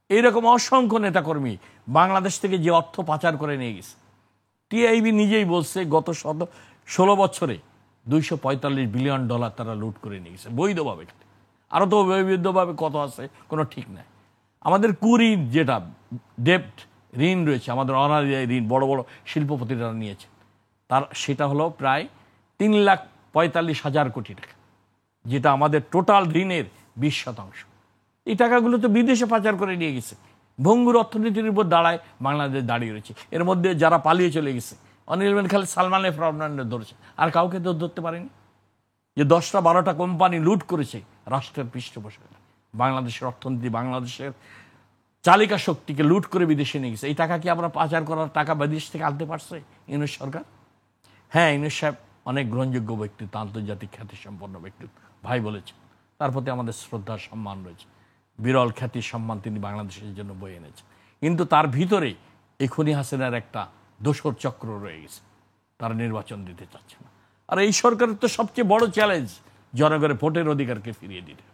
Speaker 2: এইরকম অসংখ্য নেতাকর্মী বাংলাদেশ থেকে যে অর্থ পাচার করে নিয়ে গেছে। টিআইবি নিজেই বলছে গত 16 বছরে $245 বিলিয়ন তারা লুট করে নিয়ে গেছে বৈধভাবে। আরও তো অবৈধভাবে কত আছে কোনো ঠিক নাই। আমাদের কুঋণ, যেটা ডেপ্ট ঋণ রয়েছে, আমাদের অনারি ঋণ বড় বড় শিল্পপতিরা নিয়েছে, সেটা হলো প্রায় 3,45,000 কোটি টাকা, যেটা আমাদের টোটাল ঋণের 20%। এই টাকাগুলো তো বিদেশে পাচার করে নিয়ে গেছে। ভঙ্গুর অর্থনীতির উপর বাংলাদেশ দাঁড়িয়ে রয়েছে। এর মধ্যে যারা পালিয়ে চলে গেছে, অন-11 খালি সালমান এফ রহমানের ধরেছে, আর কাউকে তো ধরতে পারেনি। যে 10টা-12টা কোম্পানি লুট করেছে রাষ্ট্রের পৃষ্ঠপোষকতা, বাংলাদেশের অর্থনীতি, বাংলাদেশের চালিকা শক্তিকে লুট করে বিদেশে নিয়ে গেছে। এই টাকা কি আমরা পাচার করার টাকা বিদেশ থেকে আনতে পারছে ইউনূস সরকার? হ্যাঁ, ইউনূস সাহেব অনেক গ্রহণযোগ্য ব্যক্তিত্ব, আন্তর্জাতিক খ্যাতিসম্পন্ন ব্যক্তিত্ব, ভাই বলেছে। তার প্রতি আমাদের শ্রদ্ধা সম্মান রয়েছে। বিরল খ্যাতি সম্মান তিনি বাংলাদেশের জন্য বয়ে এনেছেন। কিন্তু তার ভিতরে এই খুনি হাসিনার একটা দোসর চক্র রয়ে গেছে, তারা নির্বাচন দিতে চাচ্ছে না। আর এই সরকারের তো সবচেয়ে বড় চ্যালেঞ্জ জনগণের ভোটের অধিকারকে ফিরিয়ে দিতে।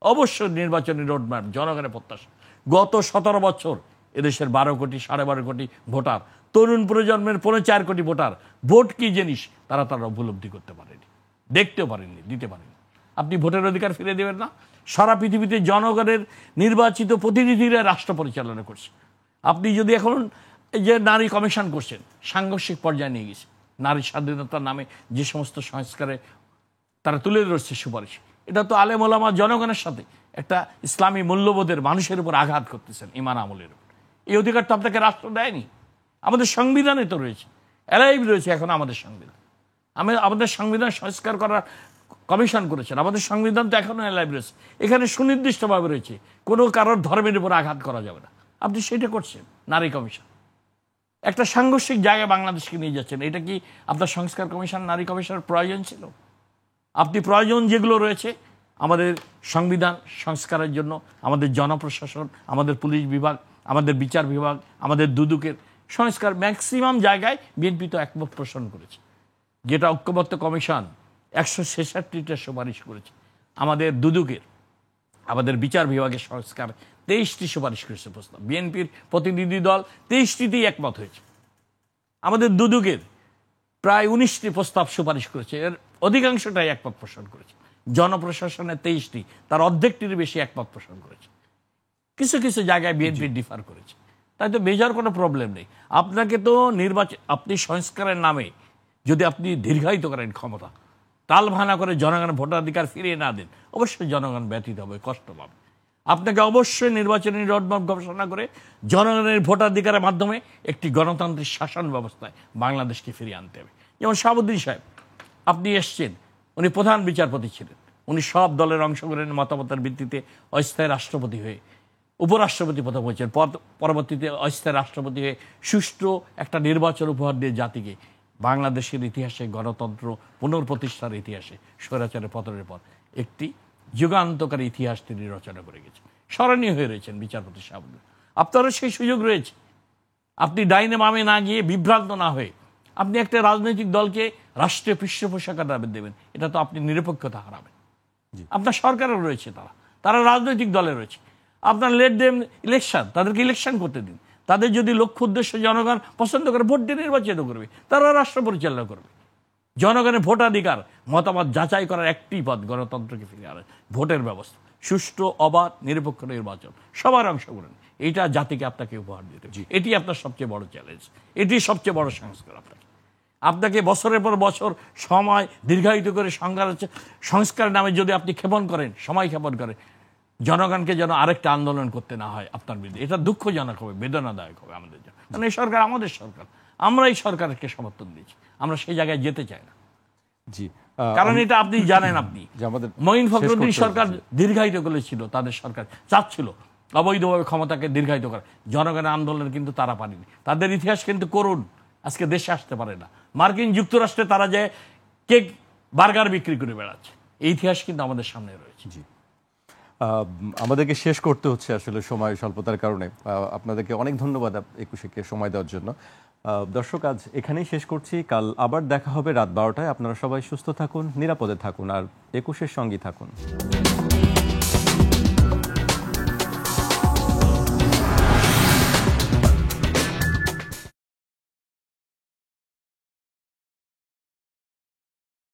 Speaker 2: অবশ্যই নির্বাচনী রোডম্যাপ জনগণের প্রত্যাশা। গত 17 বছর এদেশের 12 কোটি 12.5 কোটি ভোটার, তরুণ প্রজন্মের 4.5 কোটি ভোটার ভোট কি জিনিস তারা উপলব্ধি করতে পারেনি, দেখতেও পারেননি, দিতে পারেনি। আপনি ভোটের অধিকার ফিরে দেবেন না? সারা পৃথিবীতে জনগণের নির্বাচিত প্রতিনিধিরা রাষ্ট্র পরিচালনা করছে। আপনি যদি এখন এই যে নারী কমিশন করছেন, সাংঘর্ষিক পর্যায়ে নিয়ে গেছে, নারী স্বাধীনতার নামে যে সমস্ত সংস্কারে তারা তুলে ধরছে সুপারিশ, এটা তো আলেম ওলামা জনগণের সাথে একটা ইসলামী মূল্যবোধের মানুষের উপর আঘাত করতেছেন, ইমান আমলের উপর। এই অধিকার তো আপনাকে রাষ্ট্র দেয়নি। আমাদের সংবিধানে তো রয়েছে, এলাইভ রয়েছে এখন আমাদের সংবিধান। আমাদের সংবিধান সংস্কার করার কমিশন করেছেন, আমাদের সংবিধান তো এখনো এলাইভ রয়েছে। এখানে সুনির্দিষ্টভাবে রয়েছে কোনো কারোর ধর্মের উপর আঘাত করা যাবে না। আপনি সেটা করছেন, নারী কমিশন। একটা সাংঘর্ষিক জায়গায় বাংলাদেশকে নিয়ে যাচ্ছেন। এটা কি আপনার সংস্কার কমিশন, নারী কমিশনের প্রয়োজন ছিল? আপনি প্রয়োজন যেগুলো রয়েছে আমাদের সংবিধান সংস্কারের জন্য, আমাদের জনপ্রশাসন, আমাদের পুলিশ বিভাগ, আমাদের বিচার বিভাগ, আমাদের দুদকের সংস্কার, ম্যাক্সিমাম জায়গায় বিএনপি তো একমত পোষণ করেছে। যেটা ঐক্যবদ্ধ কমিশন 166টা সুপারিশ করেছে। আমাদের দুদকের, আমাদের বিচার বিভাগের সংস্কার 23টি সুপারিশ করেছে প্রস্তাব। বিএনপির প্রতিনিধি দল 23টিতেই একমত হয়েছে। আমাদের দুদকের প্রায় 19টি প্রস্তাব সুপারিশ করেছে, এর অধিকাংশটাই একমত পোষণ করেছে। জনপ্রশাসনের 23টি, তার অর্ধেকটির বেশি একমত পোষণ করেছে। কিছু কিছু জায়গায় বিএনপি ডিফার করেছে। তাই তো মেজর কোনো প্রবলেম নেই। আপনাকে তো আপনি সংস্কারের নামে যদি আপনি দীর্ঘায়িত করেন ক্ষমতা, টালভানা করে জনগণের ভোটাধিকার ফিরিয়ে না দেন, অবশ্যই জনগণ ব্যথিত হবে, কষ্ট পাবে। আপনাকে অবশ্যই নির্বাচনী রোডম্যাপ গবেষণা করে জনগণের ভোটাধিকারের মাধ্যমে একটি গণতান্ত্রিক শাসন ব্যবস্থায় বাংলাদেশকে ফিরিয়ে আনতে হবে। যেমন শাহাবুদ্দিন সাহেব, আপনি এসছেন, উনি প্রধান বিচারপতি ছিলেন, উনি সব দলের অংশগ্রহণের মতামতের ভিত্তিতে অস্থায়ী রাষ্ট্রপতি হয়ে উপরাষ্ট্রপতি প্রথম হয়েছেন, পরবর্তীতে অস্থায়ী রাষ্ট্রপতি হয়ে সুষ্ঠু একটা নির্বাচন উপহার দিয়ে জাতিকে বাংলাদেশের ইতিহাসে, গণতন্ত্র পুনঃপ্রতিষ্ঠার ইতিহাসে স্বৈরাচারের পতনের পর একটি যুগান্তকারী ইতিহাস তিনি রচনা করে গেছেন। স্মরণীয় হয়ে রয়েছেন বিচারপতি সাহেব। আপনারও সেই সুযোগ রয়েছে। আপনি ডাইনে বামে না গিয়ে, বিভ্রান্ত না হয়ে আপনি একটা রাজনৈতিক দলকে রাষ্ট্রীয় পৃষ্ঠপোষকতা দেবেন, এটা তো আপনি নিরপেক্ষতা হারাবেন। আপনার সরকারও রয়েছে, তারা রাজনৈতিক দলে রয়েছে। আপনার লেট দেম ইলেকশন, তাদেরকে ইলেকশন করতে দিন। তাদের যদি লক্ষ্য উদ্দেশ্য জনগণ পছন্দ করে ভোট দিয়ে নির্বাচিত করবে, তারা রাষ্ট্র পরিচালনা করবে। জনগণের ভোটাধিকার, মতামত যাচাই করার একটি পথ গণতন্ত্রকে ফিরে আনে ভোটের ব্যবস্থা, সুষ্ঠু অবাধ নিরপেক্ষ নির্বাচন, সবার অংশগ্রহণ। এইটা জাতিকে আপনাকে উপহার দিতে, এটি আপনার সবচেয়ে বড় চ্যালেঞ্জ, এটি সবচেয়ে বড় সংস্কার। আপনাকে বছরের পর বছর সময় দীর্ঘায়িত করে সংস্কারের নামে যদি আপনি ক্ষেপণ করেন, সময় ক্ষেপণ করেন, জনগণকে যেন আরেকটা আন্দোলন করতে না হয় আপনার বিরুদ্ধে, এটা দুঃখজনক হবে, বেদনাদায়ক হবে আমাদের জন্য। কারণ এই সরকার আমাদের সরকার, আমরা এই সরকারকে সমর্থন দিয়েছি, আমরা সেই জায়গায় যেতে চাই না।
Speaker 1: জি,
Speaker 2: কারণ এটা আপনি জানেন, আপনি মঈন ফখরুদ্দিন সরকার দীর্ঘায়িত করেছিল, তাদের সরকার চাচ্ছিল অবৈধভাবে ক্ষমতাকে দীর্ঘায়িত করা। জনগণের আন্দোলন কিন্তু তারা পারেনি। তাদের ইতিহাস কিন্তু করুন, আজকে দেশে আসতে পারে না। মার্কিন যুক্তরাষ্ট্রে তারা যে কেক বার্গার বিক্রি করে বেড়াচ্ছে, এই ইতিহাস কিন্তু আমাদের সামনে রয়েছে।
Speaker 1: জি, আমাদেরকে শেষ করতে হচ্ছে আসলে সময় স্বল্পতার কারণে। আপনাদেরকে অনেক ধন্যবাদ 21কে সময় দেওয়ার জন্য। দর্শক, আজ এখানেই শেষ করছি। কাল আবার দেখা হবে রাত 12টায়। আপনারা সবাই সুস্থ থাকুন, নিরাপদে থাকুন, আর 21-এর সঙ্গেই থাকুন।